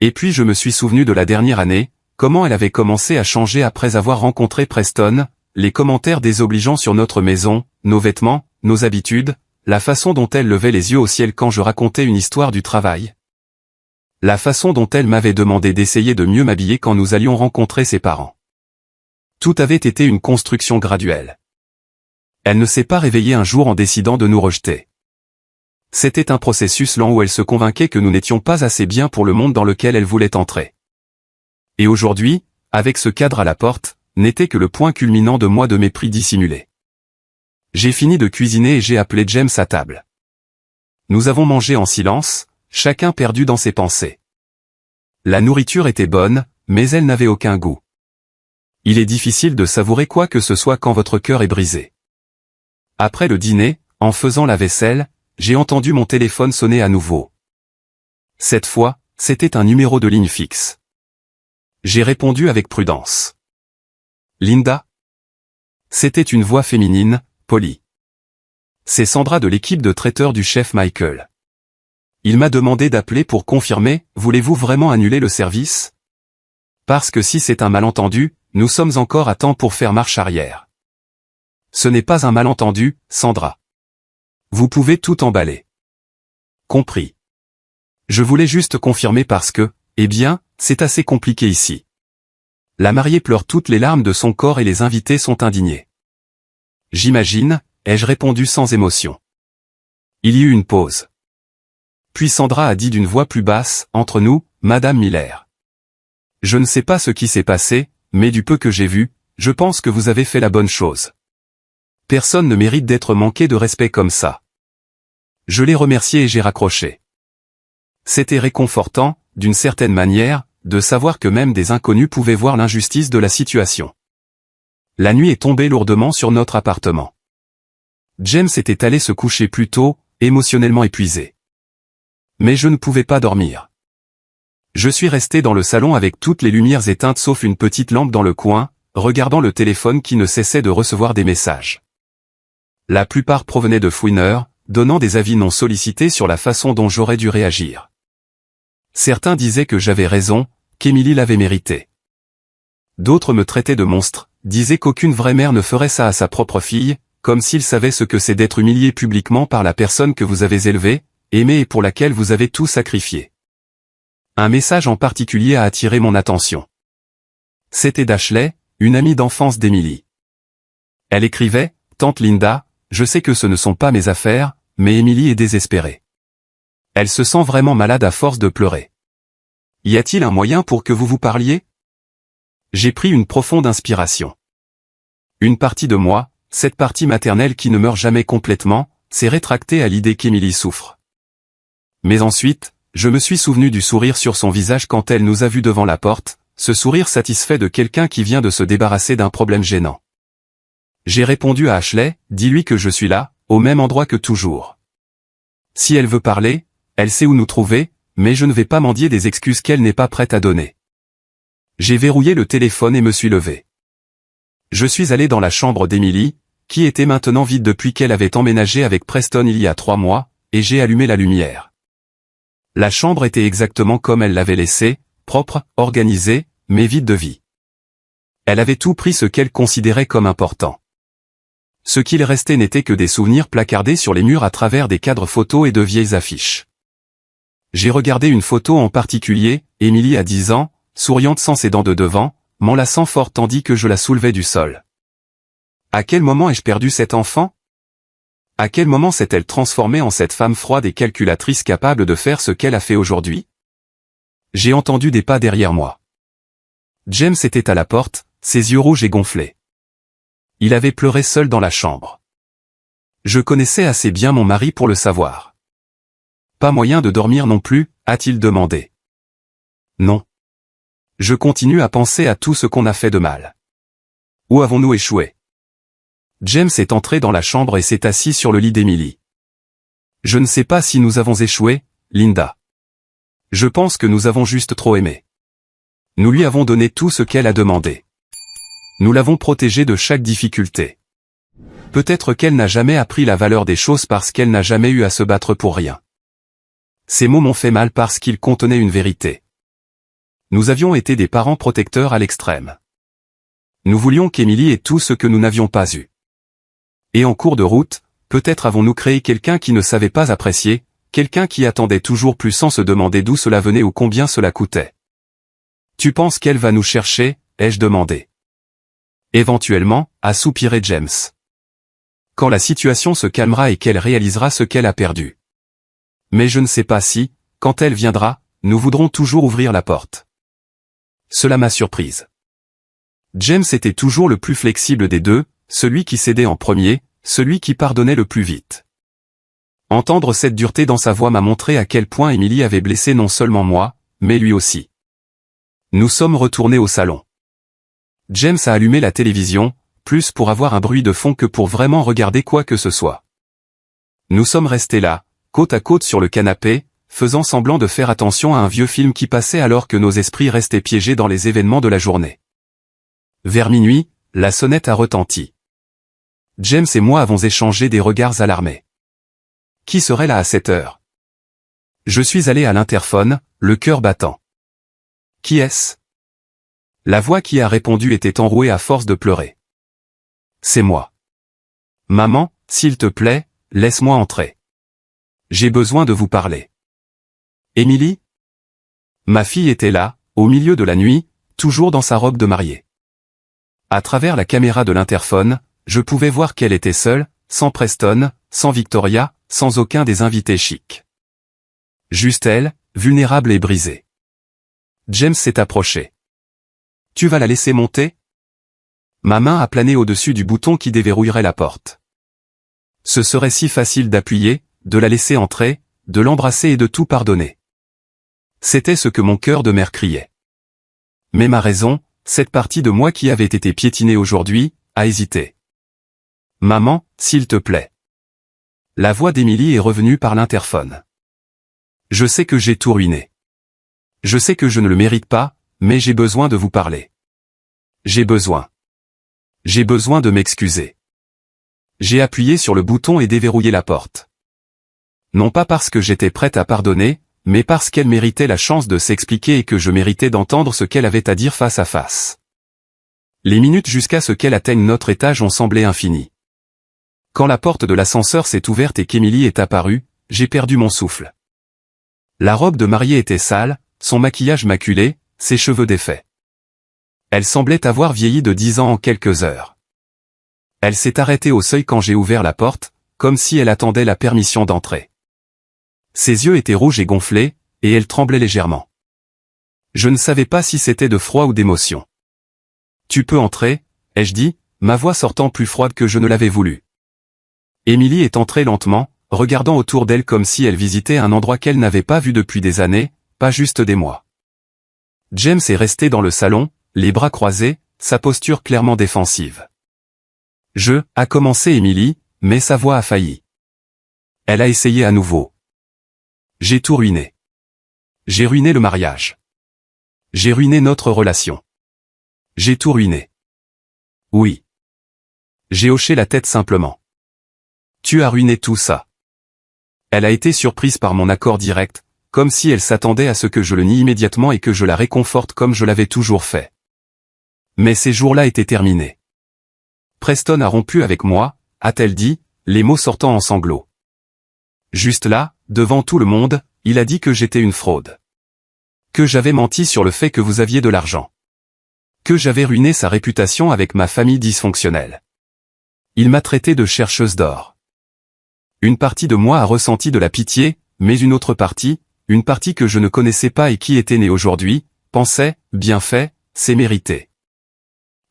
Et puis je me suis souvenu de la dernière année, comment elle avait commencé à changer après avoir rencontré Preston, les commentaires désobligeants sur notre maison, nos vêtements, nos habitudes, la façon dont elle levait les yeux au ciel quand je racontais une histoire du travail. La façon dont elle m'avait demandé d'essayer de mieux m'habiller quand nous allions rencontrer ses parents. Tout avait été une construction graduelle. Elle ne s'est pas réveillée un jour en décidant de nous rejeter. C'était un processus lent où elle se convainquait que nous n'étions pas assez bien pour le monde dans lequel elle voulait entrer. Et aujourd'hui, avec ce cadre à la porte, n'était que le point culminant de mois de mépris dissimulé. J'ai fini de cuisiner et j'ai appelé James à table. Nous avons mangé en silence, chacun perdu dans ses pensées. La nourriture était bonne, mais elle n'avait aucun goût. Il est difficile de savourer quoi que ce soit quand votre cœur est brisé. Après le dîner, en faisant la vaisselle, j'ai entendu mon téléphone sonner à nouveau. Cette fois, c'était un numéro de ligne fixe. J'ai répondu avec prudence. Linda? C'était une voix féminine, polie. C'est Sandra de l'équipe de traiteurs du chef Michael. Il m'a demandé d'appeler pour confirmer, voulez-vous vraiment annuler le service? Parce que si c'est un malentendu, nous sommes encore à temps pour faire marche arrière. Ce n'est pas un malentendu, Sandra. Vous pouvez tout emballer. Compris. Je voulais juste confirmer parce que, eh bien, c'est assez compliqué ici. La mariée pleure toutes les larmes de son corps et les invités sont indignés. J'imagine, ai-je répondu sans émotion. Il y eut une pause. Puis Sandra a dit d'une voix plus basse, entre nous, Madame Miller. Je ne sais pas ce qui s'est passé, mais du peu que j'ai vu, je pense que vous avez fait la bonne chose. Personne ne mérite d'être manqué de respect comme ça. Je l'ai remercié et j'ai raccroché. C'était réconfortant, d'une certaine manière, de savoir que même des inconnus pouvaient voir l'injustice de la situation. La nuit est tombée lourdement sur notre appartement. James était allé se coucher plus tôt, émotionnellement épuisé. Mais je ne pouvais pas dormir. Je suis resté dans le salon avec toutes les lumières éteintes sauf une petite lampe dans le coin, regardant le téléphone qui ne cessait de recevoir des messages. La plupart provenaient de fouineurs, donnant des avis non sollicités sur la façon dont j'aurais dû réagir. Certains disaient que j'avais raison, qu'Emily l'avait mérité. D'autres me traitaient de monstre, disaient qu'aucune vraie mère ne ferait ça à sa propre fille, comme s'ils savaient ce que c'est d'être humilié publiquement par la personne que vous avez élevée, aimée et pour laquelle vous avez tout sacrifié. Un message en particulier a attiré mon attention. C'était d'Ashley, une amie d'enfance d'Emily. Elle écrivait, « Tante Linda, je sais que ce ne sont pas mes affaires, mais Emily est désespérée. Elle se sent vraiment malade à force de pleurer. Y a-t-il un moyen pour que vous vous parliez ?» J'ai pris une profonde inspiration. Une partie de moi, cette partie maternelle qui ne meurt jamais complètement, s'est rétractée à l'idée qu'Emily souffre. Mais ensuite, je me suis souvenu du sourire sur son visage quand elle nous a vus devant la porte, ce sourire satisfait de quelqu'un qui vient de se débarrasser d'un problème gênant. J'ai répondu à Ashley, dis-lui que je suis là, au même endroit que toujours. Si elle veut parler, elle sait où nous trouver, mais je ne vais pas mendier des excuses qu'elle n'est pas prête à donner. J'ai verrouillé le téléphone et me suis levé. Je suis allé dans la chambre d'Emily, qui était maintenant vide depuis qu'elle avait emménagé avec Preston il y a 3 mois, et j'ai allumé la lumière. La chambre était exactement comme elle l'avait laissée, propre, organisée, mais vide de vie. Elle avait tout pris ce qu'elle considérait comme important. Ce qu'il restait n'était que des souvenirs placardés sur les murs à travers des cadres photos et de vieilles affiches. J'ai regardé une photo en particulier, Emily à 10 ans, souriante sans ses dents de devant, m'enlaçant fort tandis que je la soulevais du sol. À quel moment ai-je perdu cet enfant? À quel moment s'est-elle transformée en cette femme froide et calculatrice capable de faire ce qu'elle a fait aujourd'hui? J'ai entendu des pas derrière moi. James était à la porte, ses yeux rouges et gonflés. Il avait pleuré seul dans la chambre. Je connaissais assez bien mon mari pour le savoir. Pas moyen de dormir non plus, a-t-il demandé. Non. Je continue à penser à tout ce qu'on a fait de mal. Où avons-nous échoué? James est entré dans la chambre et s'est assis sur le lit d'Emily. Je ne sais pas si nous avons échoué, Linda. Je pense que nous avons juste trop aimé. Nous lui avons donné tout ce qu'elle a demandé. Nous l'avons protégée de chaque difficulté. Peut-être qu'elle n'a jamais appris la valeur des choses parce qu'elle n'a jamais eu à se battre pour rien. Ces mots m'ont fait mal parce qu'ils contenaient une vérité. Nous avions été des parents protecteurs à l'extrême. Nous voulions qu'Émilie ait tout ce que nous n'avions pas eu. Et en cours de route, peut-être avons-nous créé quelqu'un qui ne savait pas apprécier, quelqu'un qui attendait toujours plus sans se demander d'où cela venait ou combien cela coûtait. Tu penses qu'elle va nous chercher, ai-je demandé. Éventuellement, a soupiré James. Quand la situation se calmera et qu'elle réalisera ce qu'elle a perdu. Mais je ne sais pas si, quand elle viendra, nous voudrons toujours ouvrir la porte. Cela m'a surprise. James était toujours le plus flexible des deux, celui qui cédait en premier, celui qui pardonnait le plus vite. Entendre cette dureté dans sa voix m'a montré à quel point Émilie avait blessé non seulement moi, mais lui aussi. Nous sommes retournés au salon. James a allumé la télévision, plus pour avoir un bruit de fond que pour vraiment regarder quoi que ce soit. Nous sommes restés là, côte à côte sur le canapé, faisant semblant de faire attention à un vieux film qui passait alors que nos esprits restaient piégés dans les événements de la journée. Vers minuit, la sonnette a retenti. James et moi avons échangé des regards alarmés. Qui serait là à cette heure? Je suis allé à l'interphone, le cœur battant. Qui est-ce? La voix qui a répondu était enrouée à force de pleurer. C'est moi. Maman, s'il te plaît, laisse-moi entrer. J'ai besoin de vous parler. Émilie? Ma fille était là, au milieu de la nuit, toujours dans sa robe de mariée. À travers la caméra de l'interphone, je pouvais voir qu'elle était seule, sans Preston, sans Victoria, sans aucun des invités chics. Juste elle, vulnérable et brisée. James s'est approché. Tu vas la laisser monter? Ma main a plané au-dessus du bouton qui déverrouillerait la porte. Ce serait si facile d'appuyer, de la laisser entrer, de l'embrasser et de tout pardonner. C'était ce que mon cœur de mère criait. Mais ma raison, cette partie de moi qui avait été piétinée aujourd'hui, a hésité. Maman, s'il te plaît. La voix d'Émilie est revenue par l'interphone. Je sais que j'ai tout ruiné. Je sais que je ne le mérite pas, mais j'ai besoin de vous parler. J'ai besoin de m'excuser. J'ai appuyé sur le bouton et déverrouillé la porte. Non pas parce que j'étais prête à pardonner, mais parce qu'elle méritait la chance de s'expliquer et que je méritais d'entendre ce qu'elle avait à dire face à face. Les minutes jusqu'à ce qu'elle atteigne notre étage ont semblé infinies. Quand la porte de l'ascenseur s'est ouverte et qu'Émilie est apparue, j'ai perdu mon souffle. La robe de mariée était sale, son maquillage maculé, ses cheveux défaits. Elle semblait avoir vieilli de 10 ans en quelques heures. Elle s'est arrêtée au seuil quand j'ai ouvert la porte, comme si elle attendait la permission d'entrer. Ses yeux étaient rouges et gonflés, et elle tremblait légèrement. Je ne savais pas si c'était de froid ou d'émotion. Tu peux entrer, ai-je dit, ma voix sortant plus froide que je ne l'avais voulu. Émilie est entrée lentement, regardant autour d'elle comme si elle visitait un endroit qu'elle n'avait pas vu depuis des années, pas juste des mois. James est resté dans le salon, les bras croisés, sa posture clairement défensive. A commencé Émilie, mais sa voix a failli. Elle a essayé à nouveau. J'ai tout ruiné. J'ai ruiné le mariage. J'ai ruiné notre relation. J'ai tout ruiné. Oui. J'ai hoché la tête simplement. Tu as ruiné tout ça. Elle a été surprise par mon accord direct, comme si elle s'attendait à ce que je le nie immédiatement et que je la réconforte comme je l'avais toujours fait. Mais ces jours-là étaient terminés. Preston a rompu avec moi, a-t-elle dit, les mots sortant en sanglots. Juste là, devant tout le monde, il a dit que j'étais une fraude. Que j'avais menti sur le fait que vous aviez de l'argent. Que j'avais ruiné sa réputation avec ma famille dysfonctionnelle. Il m'a traité de chercheuse d'or. Une partie de moi a ressenti de la pitié, mais une autre partie, une partie que je ne connaissais pas et qui était née aujourd'hui, pensait, bien fait, c'est mérité.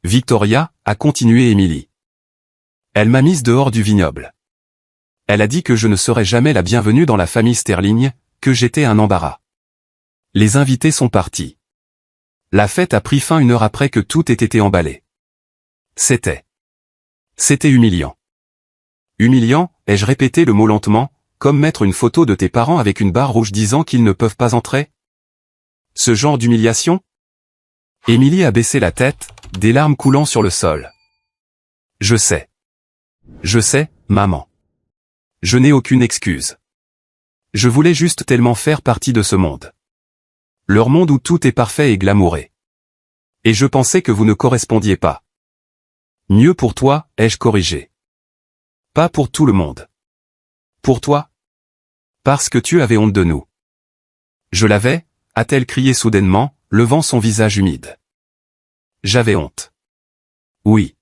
Victoria, a continué Émilie. Elle m'a mise dehors du vignoble. Elle a dit que je ne serais jamais la bienvenue dans la famille Sterling, que j'étais un embarras. Les invités sont partis. La fête a pris fin 1 heure après que tout ait été emballé. C'était humiliant. Humiliant, ai-je répété le mot lentement, comme mettre une photo de tes parents avec une barre rouge disant qu'ils ne peuvent pas entrer? Ce genre d'humiliation? Émilie a baissé la tête, des larmes coulant sur le sol. Je sais. Je sais, maman. Je n'ai aucune excuse. Je voulais juste tellement faire partie de ce monde. Leur monde où tout est parfait et glamouré. Et je pensais que vous ne correspondiez pas. Mieux pour toi, ai-je corrigé. Pas pour tout le monde. Pour toi? Parce que tu avais honte de nous. Je l'avais, a-t-elle crié soudainement, levant son visage humide. J'avais honte. Oui.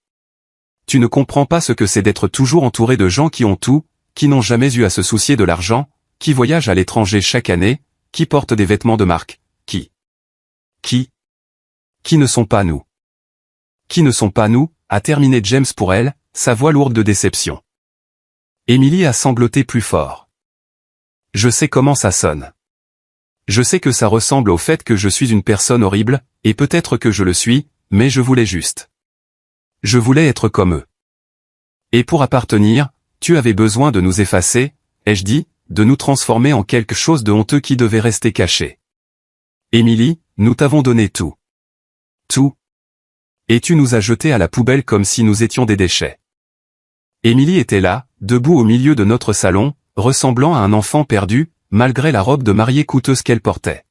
Tu ne comprends pas ce que c'est d'être toujours entouré de gens qui ont tout, qui n'ont jamais eu à se soucier de l'argent, qui voyagent à l'étranger chaque année, qui portent des vêtements de marque, qui ne sont pas nous. Qui ne sont pas nous, a terminé James pour elle, sa voix lourde de déception. Émilie a sangloté plus fort. Je sais comment ça sonne. Je sais que ça ressemble au fait que je suis une personne horrible, et peut-être que je le suis, mais je voulais juste. Je voulais être comme eux. Et pour appartenir, tu avais besoin de nous effacer, ai-je dit, de nous transformer en quelque chose de honteux qui devait rester caché. Émilie, nous t'avons donné tout. Tout. Et tu nous as jetés à la poubelle comme si nous étions des déchets. Émilie était là, debout au milieu de notre salon, ressemblant à un enfant perdu, malgré la robe de mariée coûteuse qu'elle portait.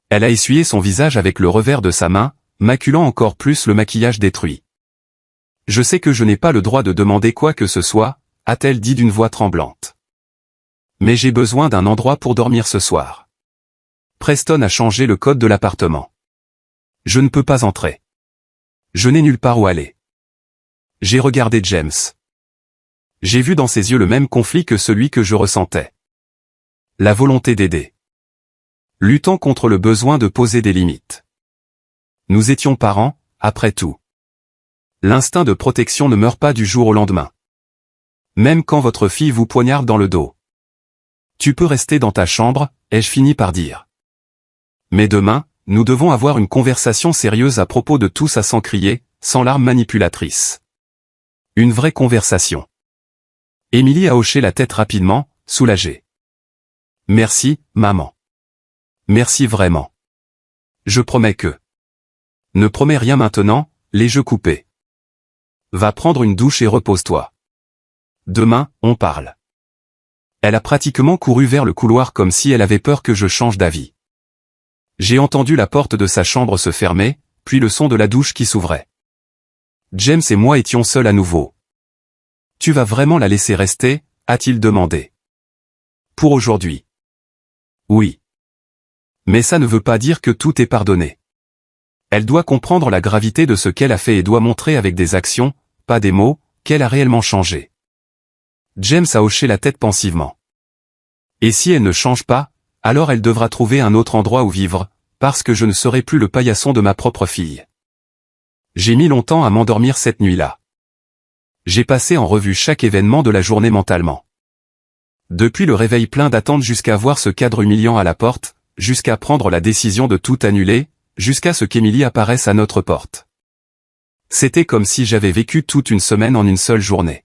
Elle a essuyé son visage avec le revers de sa main, maculant encore plus le maquillage détruit. Je sais que je n'ai pas le droit de demander quoi que ce soit, a-t-elle dit d'une voix tremblante. Mais j'ai besoin d'un endroit pour dormir ce soir. Preston a changé le code de l'appartement. Je ne peux pas entrer. Je n'ai nulle part où aller. J'ai regardé James. J'ai vu dans ses yeux le même conflit que celui que je ressentais. La volonté d'aider. Luttant contre le besoin de poser des limites. Nous étions parents, après tout. L'instinct de protection ne meurt pas du jour au lendemain. Même quand votre fille vous poignarde dans le dos. Tu peux rester dans ta chambre, ai-je fini par dire. Mais demain, nous devons avoir une conversation sérieuse à propos de tout ça sans crier, sans larmes manipulatrices. Une vraie conversation. Émilie a hoché la tête rapidement, soulagée. Merci, maman. Merci vraiment. Je promets que. Ne promets rien maintenant, les jeux coupés. Va prendre une douche et repose-toi. Demain, on parle. Elle a pratiquement couru vers le couloir comme si elle avait peur que je change d'avis. J'ai entendu la porte de sa chambre se fermer, puis le son de la douche qui s'ouvrait. James et moi étions seuls à nouveau. Tu vas vraiment la laisser rester, a-t-il demandé. Pour aujourd'hui. Oui. Mais ça ne veut pas dire que tout est pardonné. Elle doit comprendre la gravité de ce qu'elle a fait et doit montrer avec des actions, pas des mots, qu'elle a réellement changé. James a hoché la tête pensivement. Et si elle ne change pas, alors elle devra trouver un autre endroit où vivre, parce que je ne serai plus le paillasson de ma propre fille. J'ai mis longtemps à m'endormir cette nuit-là. J'ai passé en revue chaque événement de la journée mentalement. Depuis le réveil plein d'attente jusqu'à voir ce cadre humiliant à la porte, jusqu'à prendre la décision de tout annuler, jusqu'à ce qu'Émilie apparaisse à notre porte. C'était comme si j'avais vécu toute une semaine en une seule journée.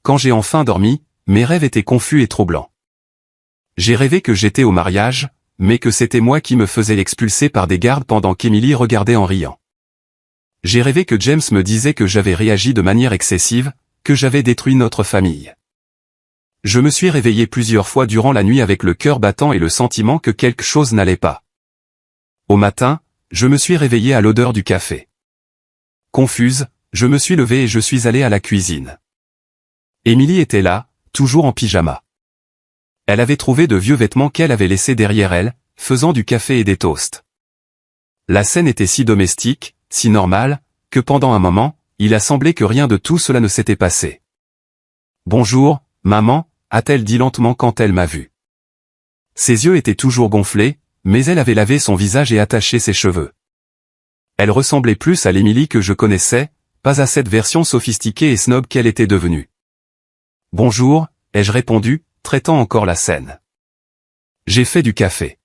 Quand j'ai enfin dormi, mes rêves étaient confus et troublants. J'ai rêvé que j'étais au mariage, mais que c'était moi qui me faisais expulser par des gardes pendant qu'Émilie regardait en riant. J'ai rêvé que James me disait que j'avais réagi de manière excessive, que j'avais détruit notre famille. Je me suis réveillé plusieurs fois durant la nuit avec le cœur battant et le sentiment que quelque chose n'allait pas. Au matin, je me suis réveillé à l'odeur du café. Confuse, je me suis levé et je suis allé à la cuisine. Émilie était là, toujours en pyjama. Elle avait trouvé de vieux vêtements qu'elle avait laissés derrière elle, faisant du café et des toasts. La scène était si domestique, si normale, que pendant un moment, il a semblé que rien de tout cela ne s'était passé. « Bonjour, maman », a-t-elle dit lentement quand elle m'a vu. Ses yeux étaient toujours gonflés, mais elle avait lavé son visage et attaché ses cheveux. Elle ressemblait plus à l'Émilie que je connaissais, pas à cette version sophistiquée et snob qu'elle était devenue. « Bonjour », ai-je répondu, traitant encore la scène. « J'ai fait du café.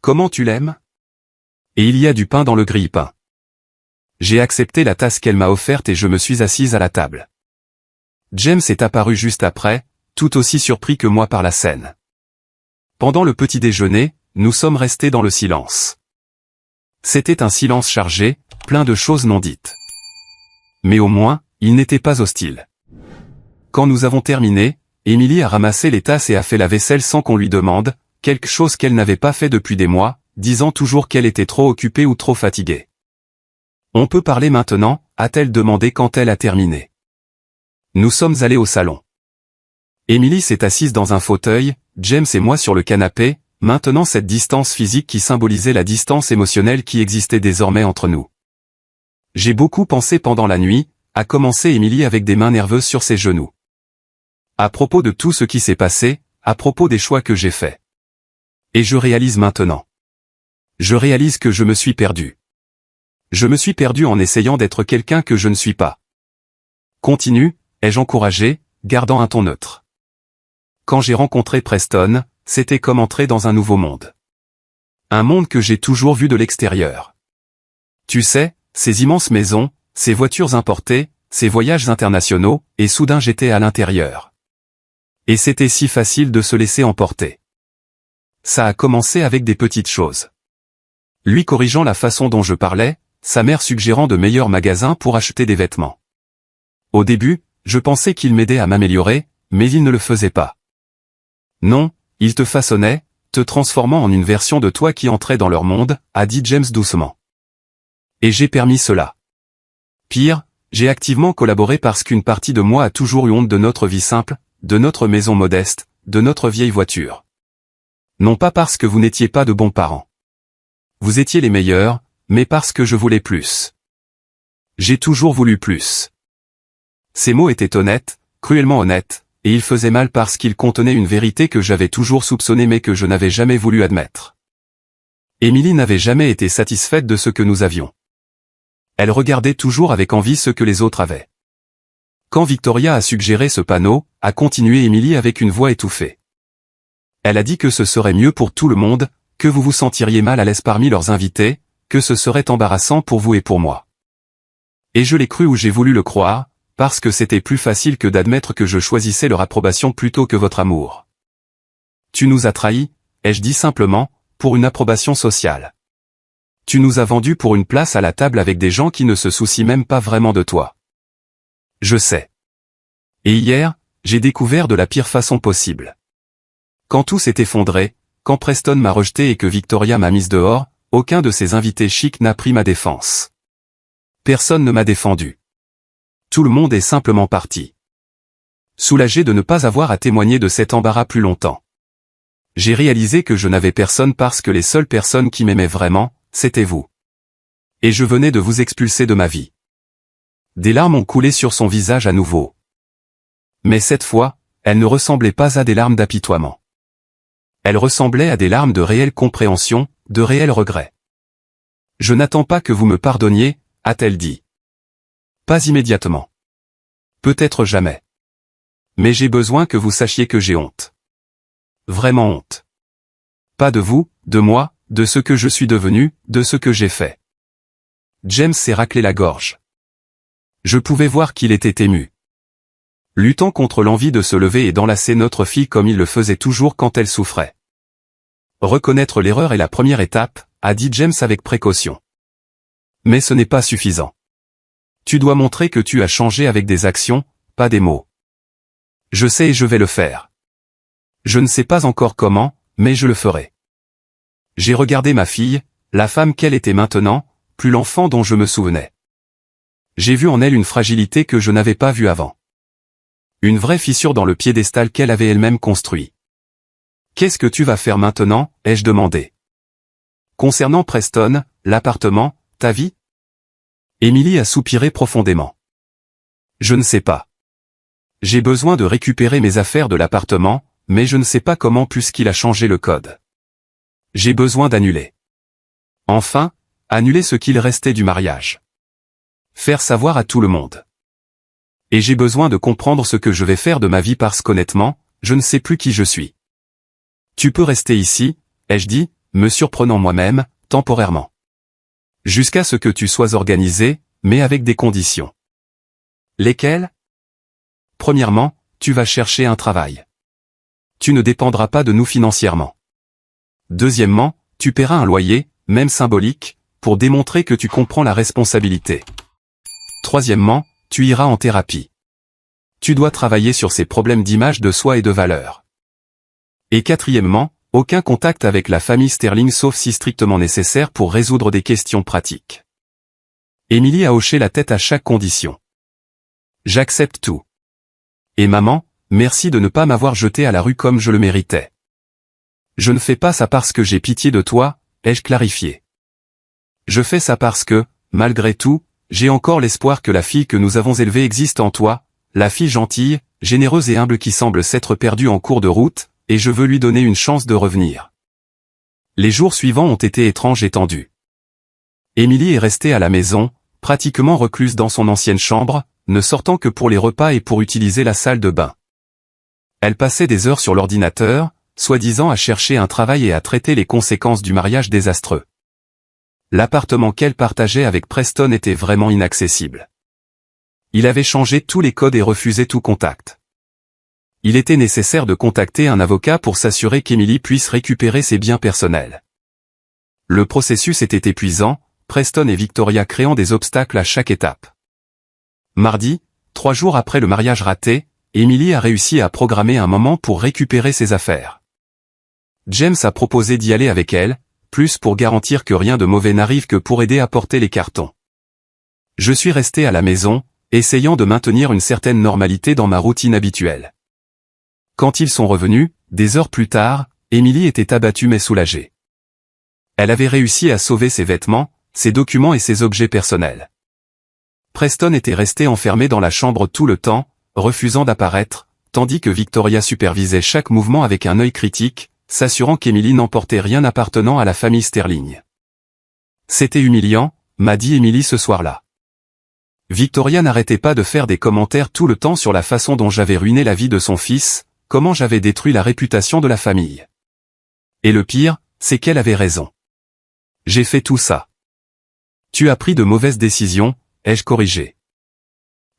Comment tu l'aimes ? Et il y a du pain dans le grille-pain. » J'ai accepté la tasse qu'elle m'a offerte et je me suis assise à la table. James est apparu juste après, tout aussi surpris que moi par la scène. Pendant le petit déjeuner, nous sommes restés dans le silence. C'était un silence chargé, plein de choses non dites. Mais au moins, il n'était pas hostile. Quand nous avons terminé, Émilie a ramassé les tasses et a fait la vaisselle sans qu'on lui demande, quelque chose qu'elle n'avait pas fait depuis des mois, disant toujours qu'elle était trop occupée ou trop fatiguée. On peut parler maintenant, a-t-elle demandé quand elle a terminé. Nous sommes allés au salon. Émilie s'est assise dans un fauteuil, James et moi sur le canapé, maintenant cette distance physique qui symbolisait la distance émotionnelle qui existait désormais entre nous. J'ai beaucoup pensé pendant la nuit, a commencé Émilie avec des mains nerveuses sur ses genoux. À propos de tout ce qui s'est passé, à propos des choix que j'ai faits. Et je réalise maintenant. Je réalise que je me suis perdu. Je me suis perdu en essayant d'être quelqu'un que je ne suis pas. Continue, ai-je encouragé, gardant un ton neutre. Quand j'ai rencontré Preston, c'était comme entrer dans un nouveau monde. Un monde que j'ai toujours vu de l'extérieur. Tu sais, ces immenses maisons, ces voitures importées, ces voyages internationaux, et soudain j'étais à l'intérieur. Et c'était si facile de se laisser emporter. Ça a commencé avec des petites choses. Lui corrigeant la façon dont je parlais, sa mère suggérant de meilleurs magasins pour acheter des vêtements. Au début, je pensais qu'il m'aidait à m'améliorer, mais il ne le faisait pas. Non, il te façonnait, te transformant en une version de toi qui entrait dans leur monde, a dit James doucement. Et j'ai permis cela. Pire, j'ai activement collaboré parce qu'une partie de moi a toujours eu honte de notre vie simple, de notre maison modeste, de notre vieille voiture. Non pas parce que vous n'étiez pas de bons parents. Vous étiez les meilleurs, mais parce que je voulais plus. J'ai toujours voulu plus. Ces mots étaient honnêtes, cruellement honnêtes, et ils faisaient mal parce qu'ils contenaient une vérité que j'avais toujours soupçonnée mais que je n'avais jamais voulu admettre. Émilie n'avait jamais été satisfaite de ce que nous avions. Elle regardait toujours avec envie ce que les autres avaient. Quand Victoria a suggéré ce panneau, a continué Émilie avec une voix étouffée. Elle a dit que ce serait mieux pour tout le monde, que vous vous sentiriez mal à l'aise parmi leurs invités, que ce serait embarrassant pour vous et pour moi. Et je l'ai cru ou j'ai voulu le croire, parce que c'était plus facile que d'admettre que je choisissais leur approbation plutôt que votre amour. Tu nous as trahis, ai-je dit simplement, pour une approbation sociale. Tu nous as vendus pour une place à la table avec des gens qui ne se soucient même pas vraiment de toi. Je sais. Et hier, j'ai découvert de la pire façon possible. Quand tout s'est effondré, quand Preston m'a rejeté et que Victoria m'a mise dehors, aucun de ses invités chics n'a pris ma défense. Personne ne m'a défendu. Tout le monde est simplement parti. Soulagé de ne pas avoir à témoigner de cet embarras plus longtemps. J'ai réalisé que je n'avais personne parce que les seules personnes qui m'aimaient vraiment, c'était vous. Et je venais de vous expulser de ma vie. Des larmes ont coulé sur son visage à nouveau. Mais cette fois, elles ne ressemblaient pas à des larmes d'apitoiement. Elles ressemblaient à des larmes de réelle compréhension, de réel regret. Je n'attends pas que vous me pardonniez, a-t-elle dit. Pas immédiatement. Peut-être jamais. Mais j'ai besoin que vous sachiez que j'ai honte. Vraiment honte. Pas de vous, de moi, de ce que je suis devenu, de ce que j'ai fait. James s'est raclé la gorge. Je pouvais voir qu'il était ému. Luttant contre l'envie de se lever et d'enlacer notre fille comme il le faisait toujours quand elle souffrait. Reconnaître l'erreur est la première étape, a dit James avec précaution. Mais ce n'est pas suffisant. Tu dois montrer que tu as changé avec des actions, pas des mots. Je sais et je vais le faire. Je ne sais pas encore comment, mais je le ferai. J'ai regardé ma fille, la femme qu'elle était maintenant, plus l'enfant dont je me souvenais. J'ai vu en elle une fragilité que je n'avais pas vue avant. Une vraie fissure dans le piédestal qu'elle avait elle-même construit. Qu'est-ce que tu vas faire maintenant, ai-je demandé. Concernant Preston, l'appartement, ta vie? Émilie a soupiré profondément. Je ne sais pas. J'ai besoin de récupérer mes affaires de l'appartement, mais je ne sais pas comment puisqu'il a changé le code. J'ai besoin d'annuler. Enfin, annuler ce qu'il restait du mariage. Faire savoir à tout le monde. Et j'ai besoin de comprendre ce que je vais faire de ma vie parce qu'honnêtement, je ne sais plus qui je suis. Tu peux rester ici, ai-je dit, me surprenant moi-même, temporairement. Jusqu'à ce que tu sois organisé, mais avec des conditions. Lesquelles? Premièrement, tu vas chercher un travail. Tu ne dépendras pas de nous financièrement. Deuxièmement, tu paieras un loyer, même symbolique, pour démontrer que tu comprends la responsabilité. Troisièmement, tu iras en thérapie. Tu dois travailler sur ces problèmes d'image de soi et de valeur. Et quatrièmement, aucun contact avec la famille Sterling sauf si strictement nécessaire pour résoudre des questions pratiques. Émilie a hoché la tête à chaque condition. J'accepte tout. Et maman, merci de ne pas m'avoir jeté à la rue comme je le méritais. Je ne fais pas ça parce que j'ai pitié de toi, ai-je clarifié. Je fais ça parce que, malgré tout, j'ai encore l'espoir que la fille que nous avons élevée existe en toi, la fille gentille, généreuse et humble qui semble s'être perdue en cours de route, et je veux lui donner une chance de revenir. Les jours suivants ont été étranges et tendus. Émilie est restée à la maison, pratiquement recluse dans son ancienne chambre, ne sortant que pour les repas et pour utiliser la salle de bain. Elle passait des heures sur l'ordinateur, soi-disant à chercher un travail et à traiter les conséquences du mariage désastreux. L'appartement qu'elle partageait avec Preston était vraiment inaccessible. Il avait changé tous les codes et refusé tout contact. Il était nécessaire de contacter un avocat pour s'assurer qu'Émilie puisse récupérer ses biens personnels. Le processus était épuisant, Preston et Victoria créant des obstacles à chaque étape. Mardi, 3 jours après le mariage raté, Émilie a réussi à programmer un moment pour récupérer ses affaires. James a proposé d'y aller avec elle, plus pour garantir que rien de mauvais n'arrive que pour aider à porter les cartons. Je suis resté à la maison, essayant de maintenir une certaine normalité dans ma routine habituelle. Quand ils sont revenus, des heures plus tard, Émilie était abattue mais soulagée. Elle avait réussi à sauver ses vêtements, ses documents et ses objets personnels. Preston était resté enfermé dans la chambre tout le temps, refusant d'apparaître, tandis que Victoria supervisait chaque mouvement avec un œil critique, s'assurant qu'Émilie n'emportait rien appartenant à la famille Sterling. C'était humiliant, m'a dit Émilie ce soir-là. Victoria n'arrêtait pas de faire des commentaires tout le temps sur la façon dont j'avais ruiné la vie de son fils, comment j'avais détruit la réputation de la famille. Et le pire, c'est qu'elle avait raison. J'ai fait tout ça. Tu as pris de mauvaises décisions, ai-je corrigé.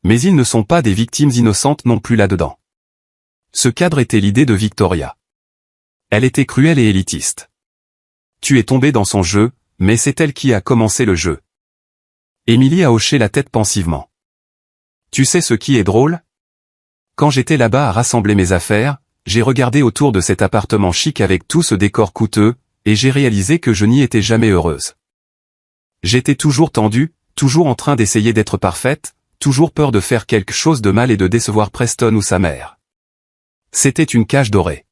Mais ils ne sont pas des victimes innocentes non plus là-dedans. Ce cadre était l'idée de Victoria. Elle était cruelle et élitiste. Tu es tombé dans son jeu, mais c'est elle qui a commencé le jeu. Émilie a hoché la tête pensivement. Tu sais ce qui est drôle? Quand j'étais là-bas à rassembler mes affaires, j'ai regardé autour de cet appartement chic avec tout ce décor coûteux, et j'ai réalisé que je n'y étais jamais heureuse. J'étais toujours tendue, toujours en train d'essayer d'être parfaite, toujours peur de faire quelque chose de mal et de décevoir Preston ou sa mère. C'était une cage dorée.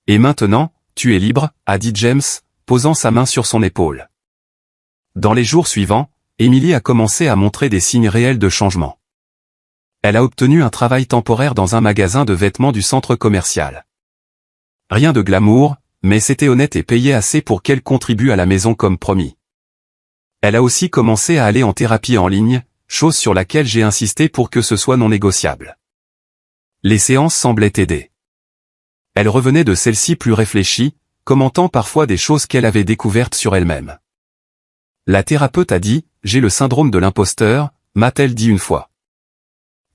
Et maintenant, tu es libre, a dit James, posant sa main sur son épaule. Dans les jours suivants, Émilie a commencé à montrer des signes réels de changement. Elle a obtenu un travail temporaire dans un magasin de vêtements du centre commercial. Rien de glamour, mais c'était honnête et payé assez pour qu'elle contribue à la maison comme promis. Elle a aussi commencé à aller en thérapie en ligne, chose sur laquelle j'ai insisté pour que ce soit non négociable. Les séances semblaient aider. Elle revenait de celle-ci plus réfléchie, commentant parfois des choses qu'elle avait découvertes sur elle-même. La thérapeute a dit, j'ai le syndrome de l'imposteur, m'a-t-elle dit une fois.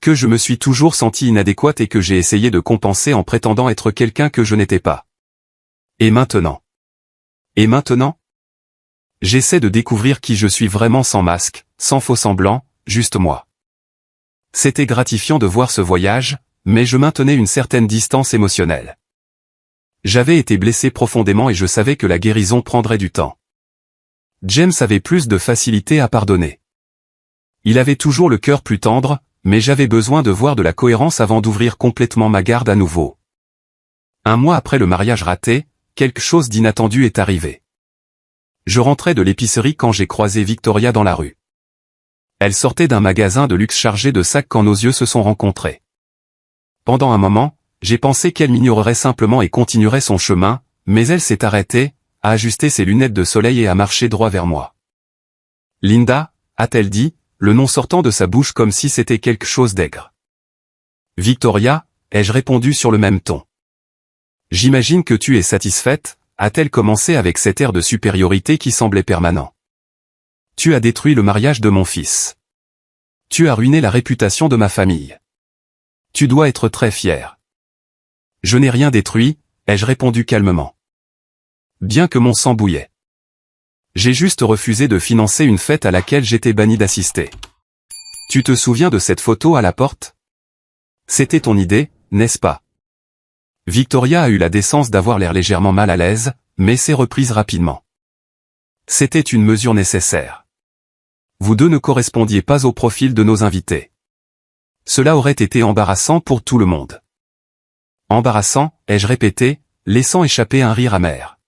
Que je me suis toujours sentie inadéquate et que j'ai essayé de compenser en prétendant être quelqu'un que je n'étais pas. Et maintenant? Et maintenant? J'essaie de découvrir qui je suis vraiment sans masque, sans faux semblant, juste moi. C'était gratifiant de voir ce voyage, mais je maintenais une certaine distance émotionnelle. J'avais été blessé profondément et je savais que la guérison prendrait du temps. James avait plus de facilité à pardonner. Il avait toujours le cœur plus tendre, mais j'avais besoin de voir de la cohérence avant d'ouvrir complètement ma garde à nouveau. Un mois après le mariage raté, quelque chose d'inattendu est arrivé. Je rentrais de l'épicerie quand j'ai croisé Victoria dans la rue. Elle sortait d'un magasin de luxe chargé de sacs quand nos yeux se sont rencontrés. Pendant un moment, j'ai pensé qu'elle m'ignorerait simplement et continuerait son chemin, mais elle s'est arrêtée, a ajusté ses lunettes de soleil et a marché droit vers moi. Linda, a-t-elle dit, le nom sortant de sa bouche comme si c'était quelque chose d'aigre. Victoria, ai-je répondu sur le même ton. J'imagine que tu es satisfaite, a-t-elle commencé avec cet air de supériorité qui semblait permanent. Tu as détruit le mariage de mon fils. Tu as ruiné la réputation de ma famille. Tu dois être très fier. Je n'ai rien détruit, ai-je répondu calmement. Bien que mon sang bouillait. J'ai juste refusé de financer une fête à laquelle j'étais banni d'assister. Tu te souviens de cette photo à la porte? C'était ton idée, n'est-ce pas? Victoria a eu la décence d'avoir l'air légèrement mal à l'aise, mais s'est reprise rapidement. C'était une mesure nécessaire. Vous deux ne correspondiez pas au profil de nos invités. Cela aurait été embarrassant pour tout le monde. Embarrassant, ai-je répété, laissant échapper un rire amer.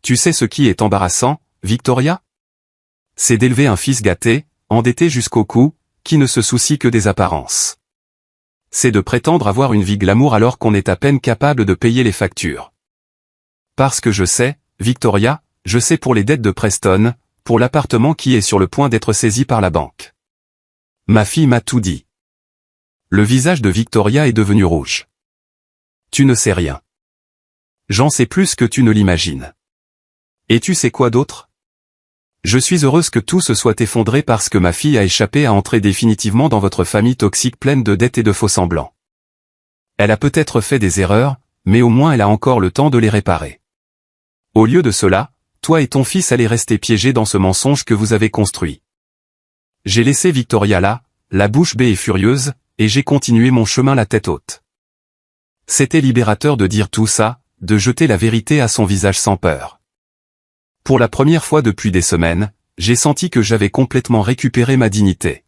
Tu sais ce qui est embarrassant, Victoria? C'est d'élever un fils gâté, endetté jusqu'au cou, qui ne se soucie que des apparences. C'est de prétendre avoir une vie glamour alors qu'on est à peine capable de payer les factures. Parce que je sais, Victoria, je sais pour les dettes de Preston, pour l'appartement qui est sur le point d'être saisi par la banque. Ma fille m'a tout dit. Le visage de Victoria est devenu rouge. Tu ne sais rien. J'en sais plus que tu ne l'imagines. Et tu sais quoi d'autre? Je suis heureuse que tout se soit effondré parce que ma fille a échappé à entrer définitivement dans votre famille toxique pleine de dettes et de faux-semblants. Elle a peut-être fait des erreurs, mais au moins elle a encore le temps de les réparer. Au lieu de cela, toi et ton fils allez rester piégés dans ce mensonge que vous avez construit. J'ai laissé Victoria là, la bouche bée et furieuse, et j'ai continué mon chemin la tête haute. C'était libérateur de dire tout ça, de jeter la vérité à son visage sans peur. Pour la première fois depuis des semaines, j'ai senti que j'avais complètement récupéré ma dignité.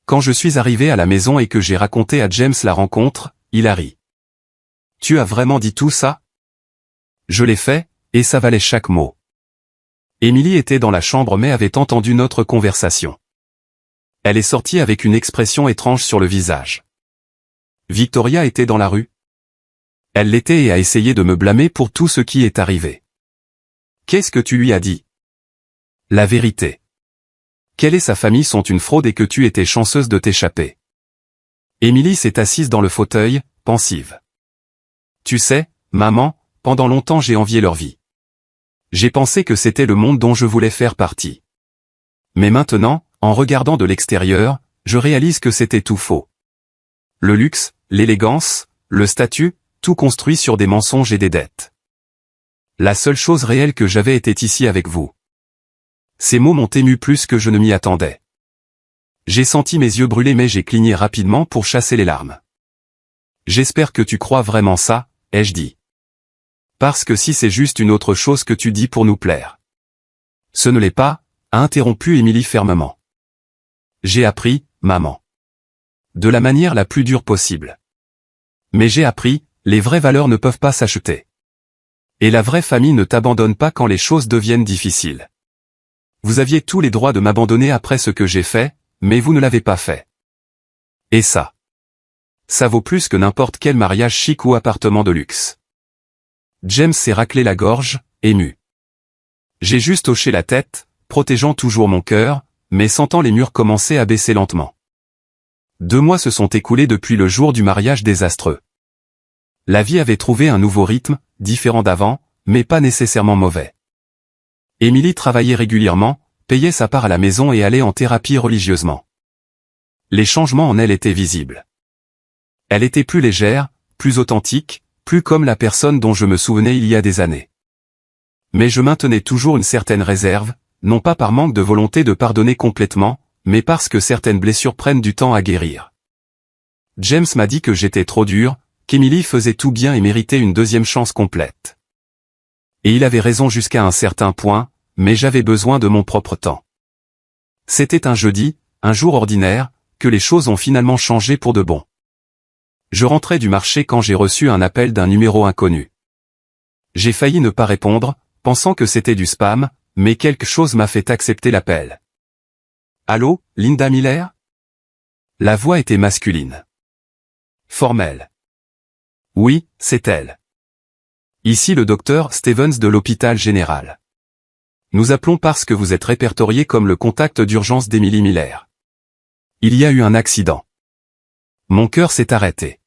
Quand je suis arrivé à la maison et que j'ai raconté à James la rencontre, il a ri. Tu as vraiment dit tout ça? Je l'ai fait, et ça valait chaque mot. Emily était dans la chambre mais avait entendu notre conversation. Elle est sortie avec une expression étrange sur le visage. Victoria était dans la rue? Elle l'était et a essayé de me blâmer pour tout ce qui est arrivé. Qu'est-ce que tu lui as dit? La vérité. Qu'elle et sa famille sont une fraude et que tu étais chanceuse de t'échapper. Emily s'est assise dans le fauteuil, pensive. Tu sais, maman, pendant longtemps j'ai envié leur vie. J'ai pensé que c'était le monde dont je voulais faire partie. Mais maintenant, en regardant de l'extérieur, je réalise que c'était tout faux. Le luxe, l'élégance, le statut, tout construit sur des mensonges et des dettes. La seule chose réelle que j'avais était ici avec vous. Ces mots m'ont ému plus que je ne m'y attendais. J'ai senti mes yeux brûler mais j'ai cligné rapidement pour chasser les larmes. J'espère que tu crois vraiment ça, ai-je dit. Parce que si c'est juste une autre chose que tu dis pour nous plaire. Ce ne l'est pas, a interrompu Emily fermement. J'ai appris, maman. De la manière la plus dure possible. Mais j'ai appris, les vraies valeurs ne peuvent pas s'acheter. Et la vraie famille ne t'abandonne pas quand les choses deviennent difficiles. Vous aviez tous les droits de m'abandonner après ce que j'ai fait, mais vous ne l'avez pas fait. Et ça vaut plus que n'importe quel mariage chic ou appartement de luxe. James s'est raclé la gorge, ému. J'ai juste hoché la tête, protégeant toujours mon cœur, mais sentant les murs commencer à baisser lentement. 2 mois se sont écoulés depuis le jour du mariage désastreux. La vie avait trouvé un nouveau rythme, différent d'avant, mais pas nécessairement mauvais. Emily travaillait régulièrement, payait sa part à la maison et allait en thérapie religieusement. Les changements en elle étaient visibles. Elle était plus légère, plus authentique, plus comme la personne dont je me souvenais il y a des années. Mais je maintenais toujours une certaine réserve, non pas par manque de volonté de pardonner complètement, mais parce que certaines blessures prennent du temps à guérir. James m'a dit que j'étais trop dur, qu'Emily faisait tout bien et méritait une deuxième chance complète. Et il avait raison jusqu'à un certain point, mais j'avais besoin de mon propre temps. C'était un jeudi, un jour ordinaire, que les choses ont finalement changé pour de bon. Je rentrais du marché quand j'ai reçu un appel d'un numéro inconnu. J'ai failli ne pas répondre, pensant que c'était du spam, mais quelque chose m'a fait accepter l'appel. Allô, Linda Miller? La voix était masculine. Formelle. Oui, c'est elle. Ici le docteur Stevens de l'hôpital général. Nous appelons parce que vous êtes répertorié comme le contact d'urgence d'Emily Miller. Il y a eu un accident. Mon cœur s'est arrêté.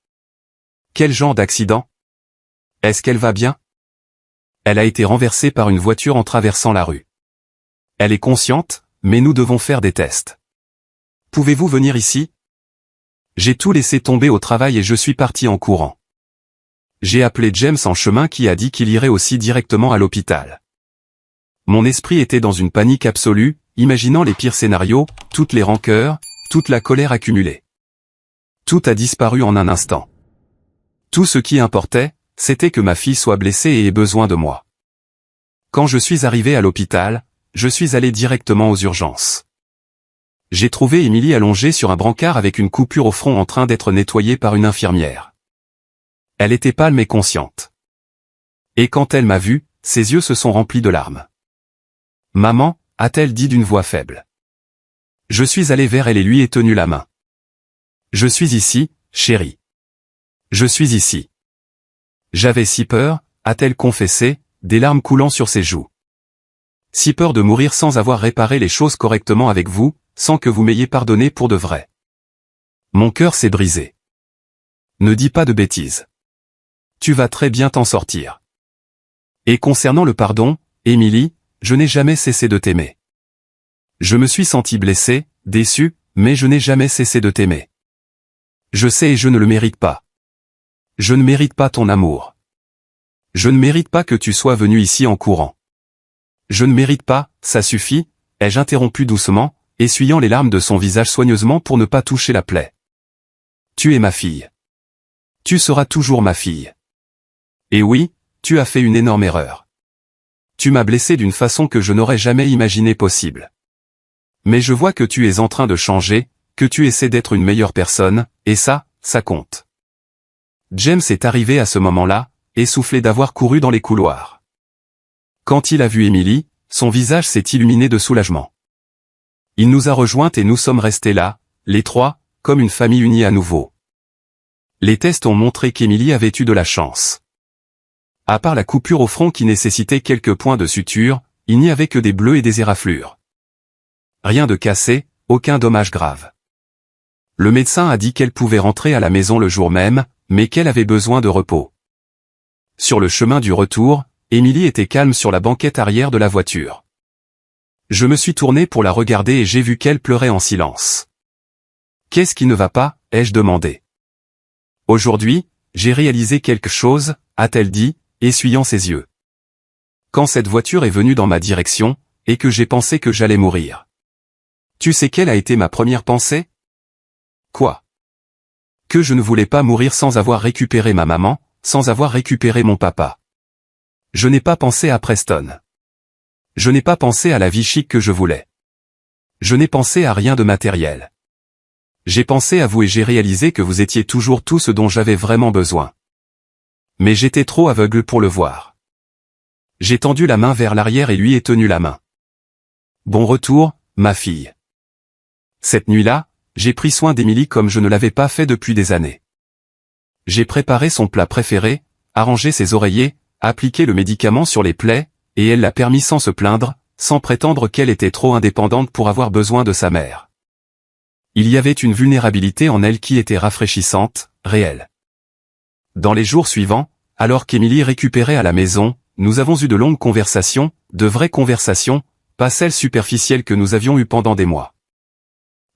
Quel genre d'accident? Est-ce qu'elle va bien? Elle a été renversée par une voiture en traversant la rue. Elle est consciente, mais nous devons faire des tests. Pouvez-vous venir ici? J'ai tout laissé tomber au travail et je suis parti en courant. J'ai appelé James en chemin qui a dit qu'il irait aussi directement à l'hôpital. Mon esprit était dans une panique absolue, imaginant les pires scénarios, toutes les rancœurs, toute la colère accumulée. Tout a disparu en un instant. Tout ce qui importait, c'était que ma fille soit blessée et ait besoin de moi. Quand je suis arrivé à l'hôpital, je suis allé directement aux urgences. J'ai trouvé Émilie allongée sur un brancard avec une coupure au front en train d'être nettoyée par une infirmière. Elle était pâle mais consciente. Et quand elle m'a vu, ses yeux se sont remplis de larmes. « Maman » a-t-elle dit d'une voix faible. Je suis allé vers elle et lui ai tenu la main. « Je suis ici, chérie. Je suis ici. » J'avais si peur, a-t-elle confessé, des larmes coulant sur ses joues. Si peur de mourir sans avoir réparé les choses correctement avec vous, sans que vous m'ayez pardonné pour de vrai. Mon cœur s'est brisé. Ne dis pas de bêtises. Tu vas très bien t'en sortir. Et concernant le pardon, Émilie, je n'ai jamais cessé de t'aimer. Je me suis senti blessé, déçu, mais je n'ai jamais cessé de t'aimer. Je sais et je ne le mérite pas. Je ne mérite pas ton amour. Je ne mérite pas que tu sois venu ici en courant. Je ne mérite pas, ça suffit, ai-je interrompu doucement, essuyant les larmes de son visage soigneusement pour ne pas toucher la plaie. Tu es ma fille. Tu seras toujours ma fille. Et oui, tu as fait une énorme erreur. Tu m'as blessé d'une façon que je n'aurais jamais imaginé possible. Mais je vois que tu es en train de changer, que tu essaies d'être une meilleure personne, et ça compte. James est arrivé à ce moment-là, essoufflé d'avoir couru dans les couloirs. Quand il a vu Émilie, son visage s'est illuminé de soulagement. Il nous a rejointes et nous sommes restés là, les trois, comme une famille unie à nouveau. Les tests ont montré qu'Émilie avait eu de la chance. À part la coupure au front qui nécessitait quelques points de suture, il n'y avait que des bleus et des éraflures. Rien de cassé, aucun dommage grave. Le médecin a dit qu'elle pouvait rentrer à la maison le jour même, mais qu'elle avait besoin de repos. Sur le chemin du retour, Émilie était calme sur la banquette arrière de la voiture. Je me suis tourné pour la regarder et j'ai vu qu'elle pleurait en silence. « Qu'est-ce qui ne va pas ?» ai-je demandé. « Aujourd'hui, j'ai réalisé quelque chose » a-t-elle dit, essuyant ses yeux. Quand cette voiture est venue dans ma direction, et que j'ai pensé que j'allais mourir. Tu sais quelle a été ma première pensée? Quoi? Que je ne voulais pas mourir sans avoir récupéré ma maman, sans avoir récupéré mon papa. Je n'ai pas pensé à Preston. Je n'ai pas pensé à la vie chic que je voulais. Je n'ai pensé à rien de matériel. J'ai pensé à vous et j'ai réalisé que vous étiez toujours tout ce dont j'avais vraiment besoin. Mais j'étais trop aveugle pour le voir. J'ai tendu la main vers l'arrière et lui ai tenu la main. Bon retour, ma fille. Cette nuit-là, j'ai pris soin d'Émilie comme je ne l'avais pas fait depuis des années. J'ai préparé son plat préféré, arrangé ses oreillers, appliqué le médicament sur les plaies, et elle l'a permis sans se plaindre, sans prétendre qu'elle était trop indépendante pour avoir besoin de sa mère. Il y avait une vulnérabilité en elle qui était rafraîchissante, réelle. Dans les jours suivants, alors qu'Émilie récupérait à la maison, nous avons eu de longues conversations, de vraies conversations, pas celles superficielles que nous avions eues pendant des mois.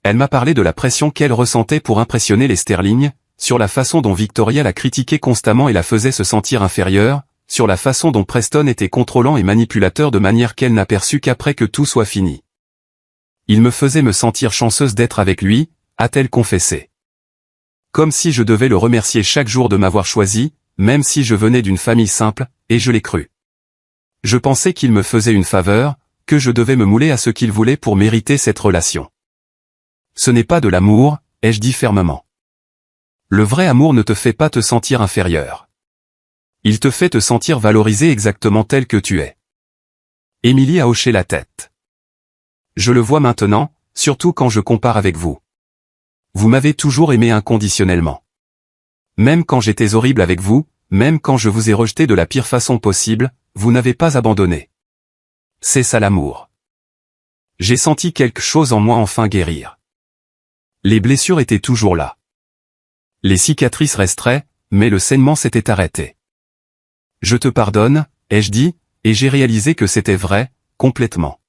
Elle m'a parlé de la pression qu'elle ressentait pour impressionner les Sterling, sur la façon dont Victoria la critiquait constamment et la faisait se sentir inférieure, sur la façon dont Preston était contrôlant et manipulateur de manière qu'elle n'a perçu qu'après que tout soit fini. Il me faisait me sentir chanceuse d'être avec lui, a-t-elle confessé. Comme si je devais le remercier chaque jour de m'avoir choisi, même si je venais d'une famille simple, et je l'ai cru. Je pensais qu'il me faisait une faveur, que je devais me mouler à ce qu'il voulait pour mériter cette relation. Ce n'est pas de l'amour, ai-je dit fermement. Le vrai amour ne te fait pas te sentir inférieur. Il te fait te sentir valorisé exactement tel que tu es. Émilie a hoché la tête. Je le vois maintenant, surtout quand je compare avec vous. Vous m'avez toujours aimé inconditionnellement. Même quand j'étais horrible avec vous, même quand je vous ai rejeté de la pire façon possible, vous n'avez pas abandonné. C'est ça l'amour. J'ai senti quelque chose en moi enfin guérir. Les blessures étaient toujours là. Les cicatrices resteraient, mais le saignement s'était arrêté. Je te pardonne, ai-je dit, et j'ai réalisé que c'était vrai, complètement.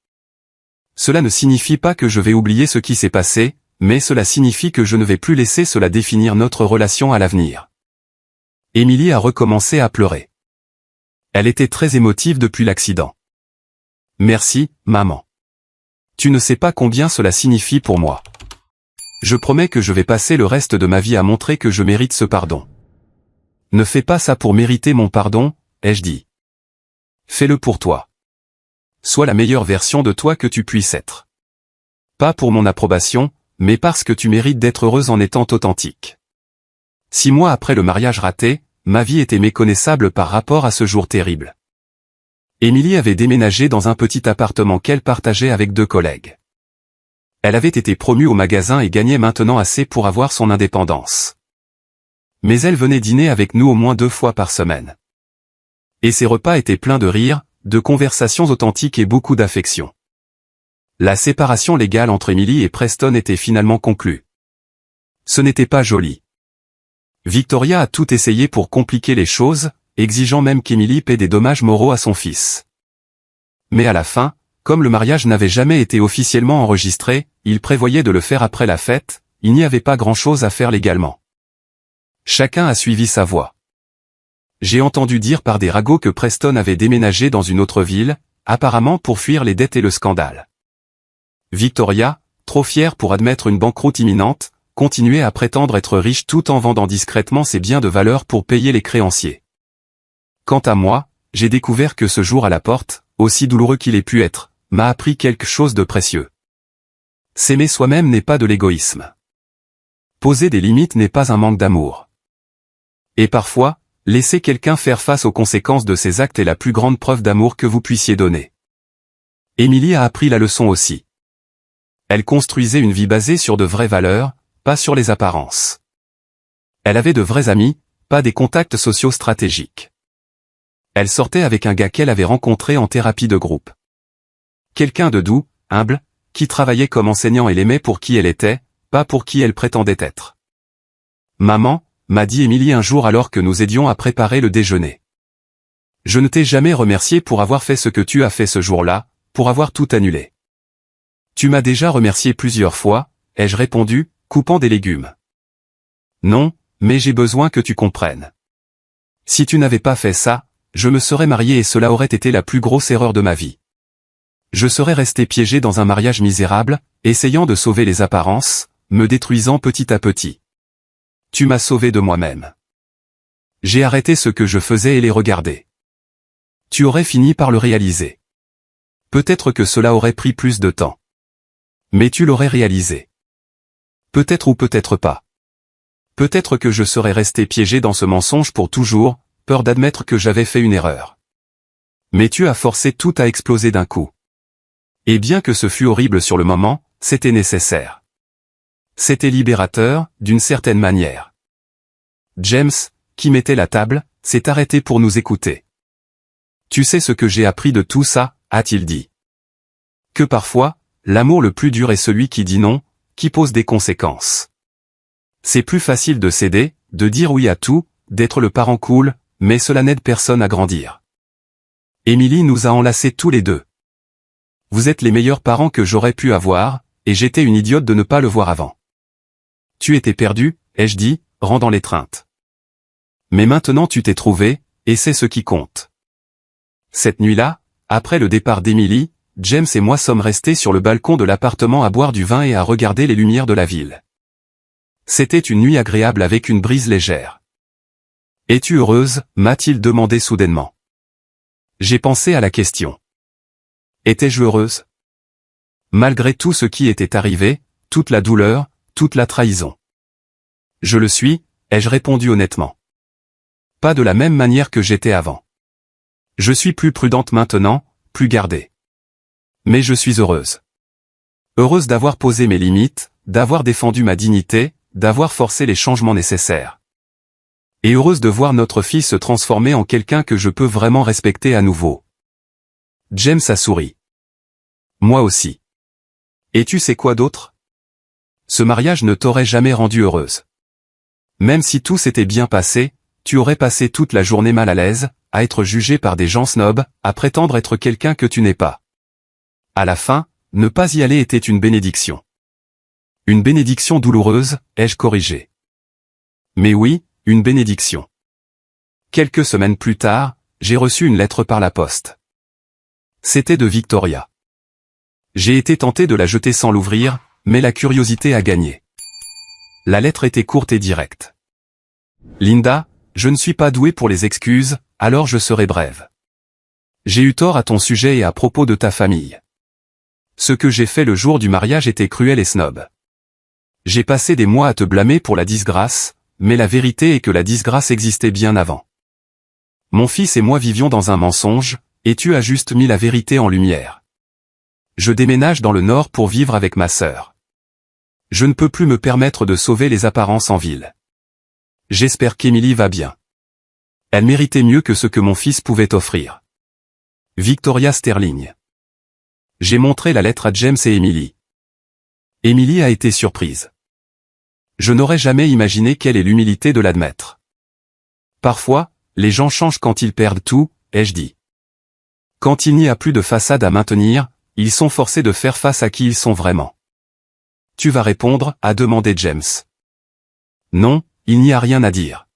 Cela ne signifie pas que je vais oublier ce qui s'est passé, mais cela signifie que je ne vais plus laisser cela définir notre relation à l'avenir. Émilie a recommencé à pleurer. Elle était très émotive depuis l'accident. Merci, maman. Tu ne sais pas combien cela signifie pour moi. Je promets que je vais passer le reste de ma vie à montrer que je mérite ce pardon. Ne fais pas ça pour mériter mon pardon, ai-je dit. Fais-le pour toi. Sois la meilleure version de toi que tu puisses être. Pas pour mon approbation, mais parce que tu mérites d'être heureuse en étant authentique. 6 mois après le mariage raté, ma vie était méconnaissable par rapport à ce jour terrible. Émilie avait déménagé dans un petit appartement qu'elle partageait avec 2 collègues. Elle avait été promue au magasin et gagnait maintenant assez pour avoir son indépendance. Mais elle venait dîner avec nous au moins 2 fois par semaine. Et ses repas étaient pleins de rires, de conversations authentiques et beaucoup d'affection. La séparation légale entre Émilie et Preston était finalement conclue. Ce n'était pas joli. Victoria a tout essayé pour compliquer les choses, exigeant même qu'Émilie paie des dommages moraux à son fils. Mais à la fin, comme le mariage n'avait jamais été officiellement enregistré, il prévoyait de le faire après la fête, il n'y avait pas grand-chose à faire légalement. Chacun a suivi sa voie. J'ai entendu dire par des ragots que Preston avait déménagé dans une autre ville, apparemment pour fuir les dettes et le scandale. Victoria, trop fière pour admettre une banqueroute imminente, continuait à prétendre être riche tout en vendant discrètement ses biens de valeur pour payer les créanciers. Quant à moi, j'ai découvert que ce jour à la porte, aussi douloureux qu'il ait pu être, m'a appris quelque chose de précieux. S'aimer soi-même n'est pas de l'égoïsme. Poser des limites n'est pas un manque d'amour. Et parfois, laisser quelqu'un faire face aux conséquences de ses actes est la plus grande preuve d'amour que vous puissiez donner. Émilie a appris la leçon aussi. Elle construisait une vie basée sur de vraies valeurs, pas sur les apparences. Elle avait de vrais amis, pas des contacts sociaux stratégiques. Elle sortait avec un gars qu'elle avait rencontré en thérapie de groupe. Quelqu'un de doux, humble, qui travaillait comme enseignant et l'aimait pour qui elle était, pas pour qui elle prétendait être. Maman, m'a dit Émilie un jour alors que nous aidions à préparer le déjeuner. Je ne t'ai jamais remercié pour avoir fait ce que tu as fait ce jour-là, pour avoir tout annulé. Tu m'as déjà remercié plusieurs fois, ai-je répondu, coupant des légumes. Non, mais j'ai besoin que tu comprennes. Si tu n'avais pas fait ça, je me serais marié et cela aurait été la plus grosse erreur de ma vie. Je serais resté piégé dans un mariage misérable, essayant de sauver les apparences, me détruisant petit à petit. Tu m'as sauvé de moi-même. J'ai arrêté ce que je faisais et les regarder. Tu aurais fini par le réaliser. Peut-être que cela aurait pris plus de temps. Mais tu l'aurais réalisé. Peut-être ou peut-être pas. Peut-être que je serais resté piégé dans ce mensonge pour toujours, peur d'admettre que j'avais fait une erreur. Mais tu as forcé tout à exploser d'un coup. Et bien que ce fût horrible sur le moment, c'était nécessaire. C'était libérateur, d'une certaine manière. James, qui mettait la table, s'est arrêté pour nous écouter. Tu sais ce que j'ai appris de tout ça, a-t-il dit. Que parfois, l'amour le plus dur est celui qui dit non, qui pose des conséquences. C'est plus facile de céder, de dire oui à tout, d'être le parent cool, mais cela n'aide personne à grandir. Émilie nous a enlacés tous les deux. Vous êtes les meilleurs parents que j'aurais pu avoir, et j'étais une idiote de ne pas le voir avant. Tu étais perdu, ai-je dit, rendant l'étreinte. Mais maintenant tu t'es trouvé, et c'est ce qui compte. Cette nuit-là, après le départ d'Émilie, James et moi sommes restés sur le balcon de l'appartement à boire du vin et à regarder les lumières de la ville. C'était une nuit agréable avec une brise légère. « Es-tu heureuse » m'a-t-il demandé soudainement. J'ai pensé à la question. Étais-je heureuse? Malgré tout ce qui était arrivé, toute la douleur, toute la trahison. Je le suis, ai-je répondu honnêtement. Pas de la même manière que j'étais avant. Je suis plus prudente maintenant, plus gardée. Mais je suis heureuse. Heureuse d'avoir posé mes limites, d'avoir défendu ma dignité, d'avoir forcé les changements nécessaires. Et heureuse de voir notre fille se transformer en quelqu'un que je peux vraiment respecter à nouveau. James a souri. Moi aussi. Et tu sais quoi d'autre? Ce mariage ne t'aurait jamais rendue heureuse. Même si tout s'était bien passé, tu aurais passé toute la journée mal à l'aise, à être jugé par des gens snobs, à prétendre être quelqu'un que tu n'es pas. À la fin, ne pas y aller était une bénédiction. Une bénédiction douloureuse, ai-je corrigé. Mais oui, une bénédiction. Quelques semaines plus tard, j'ai reçu une lettre par la poste. C'était de Victoria. J'ai été tenté de la jeter sans l'ouvrir, mais la curiosité a gagné. La lettre était courte et directe. Linda, je ne suis pas doué pour les excuses, alors je serai brève. J'ai eu tort à ton sujet et à propos de ta famille. Ce que j'ai fait le jour du mariage était cruel et snob. J'ai passé des mois à te blâmer pour la disgrâce, mais la vérité est que la disgrâce existait bien avant. Mon fils et moi vivions dans un mensonge, et tu as juste mis la vérité en lumière. Je déménage dans le nord pour vivre avec ma sœur. Je ne peux plus me permettre de sauver les apparences en ville. J'espère qu'Emily va bien. Elle méritait mieux que ce que mon fils pouvait offrir. Victoria Sterling. J'ai montré la lettre à James et Emily. Emily a été surprise. Je n'aurais jamais imaginé quelle est l'humilité de l'admettre. Parfois, les gens changent quand ils perdent tout, ai-je dit. Quand il n'y a plus de façade à maintenir, ils sont forcés de faire face à qui ils sont vraiment. Tu vas répondre, a demandé James. Non, il n'y a rien à dire.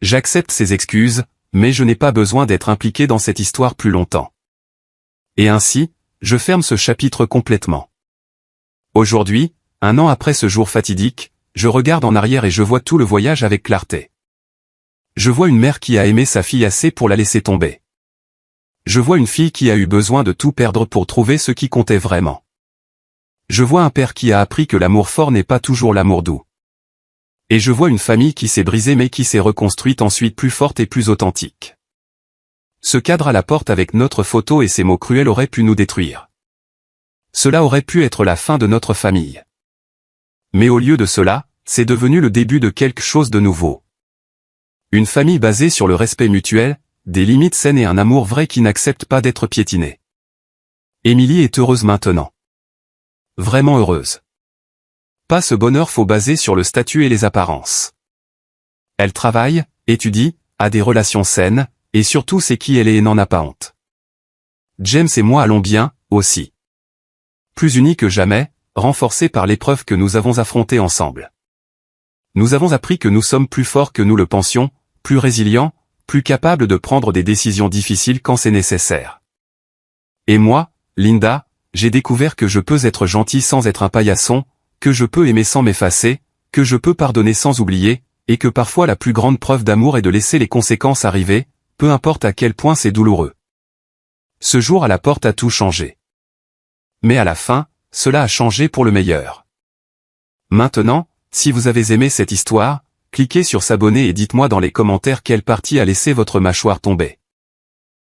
J'accepte ses excuses, mais je n'ai pas besoin d'être impliqué dans cette histoire plus longtemps. Et ainsi, je ferme ce chapitre complètement. Aujourd'hui, 1 an après ce jour fatidique, je regarde en arrière et je vois tout le voyage avec clarté. Je vois une mère qui a aimé sa fille assez pour la laisser tomber. Je vois une fille qui a eu besoin de tout perdre pour trouver ce qui comptait vraiment. Je vois un père qui a appris que l'amour fort n'est pas toujours l'amour doux. Et je vois une famille qui s'est brisée mais qui s'est reconstruite ensuite plus forte et plus authentique. Ce cadre à la porte avec notre photo et ces mots cruels aurait pu nous détruire. Cela aurait pu être la fin de notre famille. Mais au lieu de cela, c'est devenu le début de quelque chose de nouveau. Une famille basée sur le respect mutuel, des limites saines et un amour vrai qui n'accepte pas d'être piétiné. Emily est heureuse maintenant. Vraiment heureuse. Pas ce bonheur faux basé sur le statut et les apparences. Elle travaille, étudie, a des relations saines, et surtout sait qui elle est et n'en a pas honte. James et moi allons bien, aussi. Plus unis que jamais, renforcés par l'épreuve que nous avons affrontée ensemble. Nous avons appris que nous sommes plus forts que nous le pensions, plus résilients, plus capables de prendre des décisions difficiles quand c'est nécessaire. Et moi, Linda, j'ai découvert que je peux être gentil sans être un paillasson, que je peux aimer sans m'effacer, que je peux pardonner sans oublier, et que parfois la plus grande preuve d'amour est de laisser les conséquences arriver, peu importe à quel point c'est douloureux. Ce jour à la porte a tout changé. Mais à la fin, cela a changé pour le meilleur. Maintenant, si vous avez aimé cette histoire, cliquez sur s'abonner et dites-moi dans les commentaires quelle partie a laissé votre mâchoire tomber.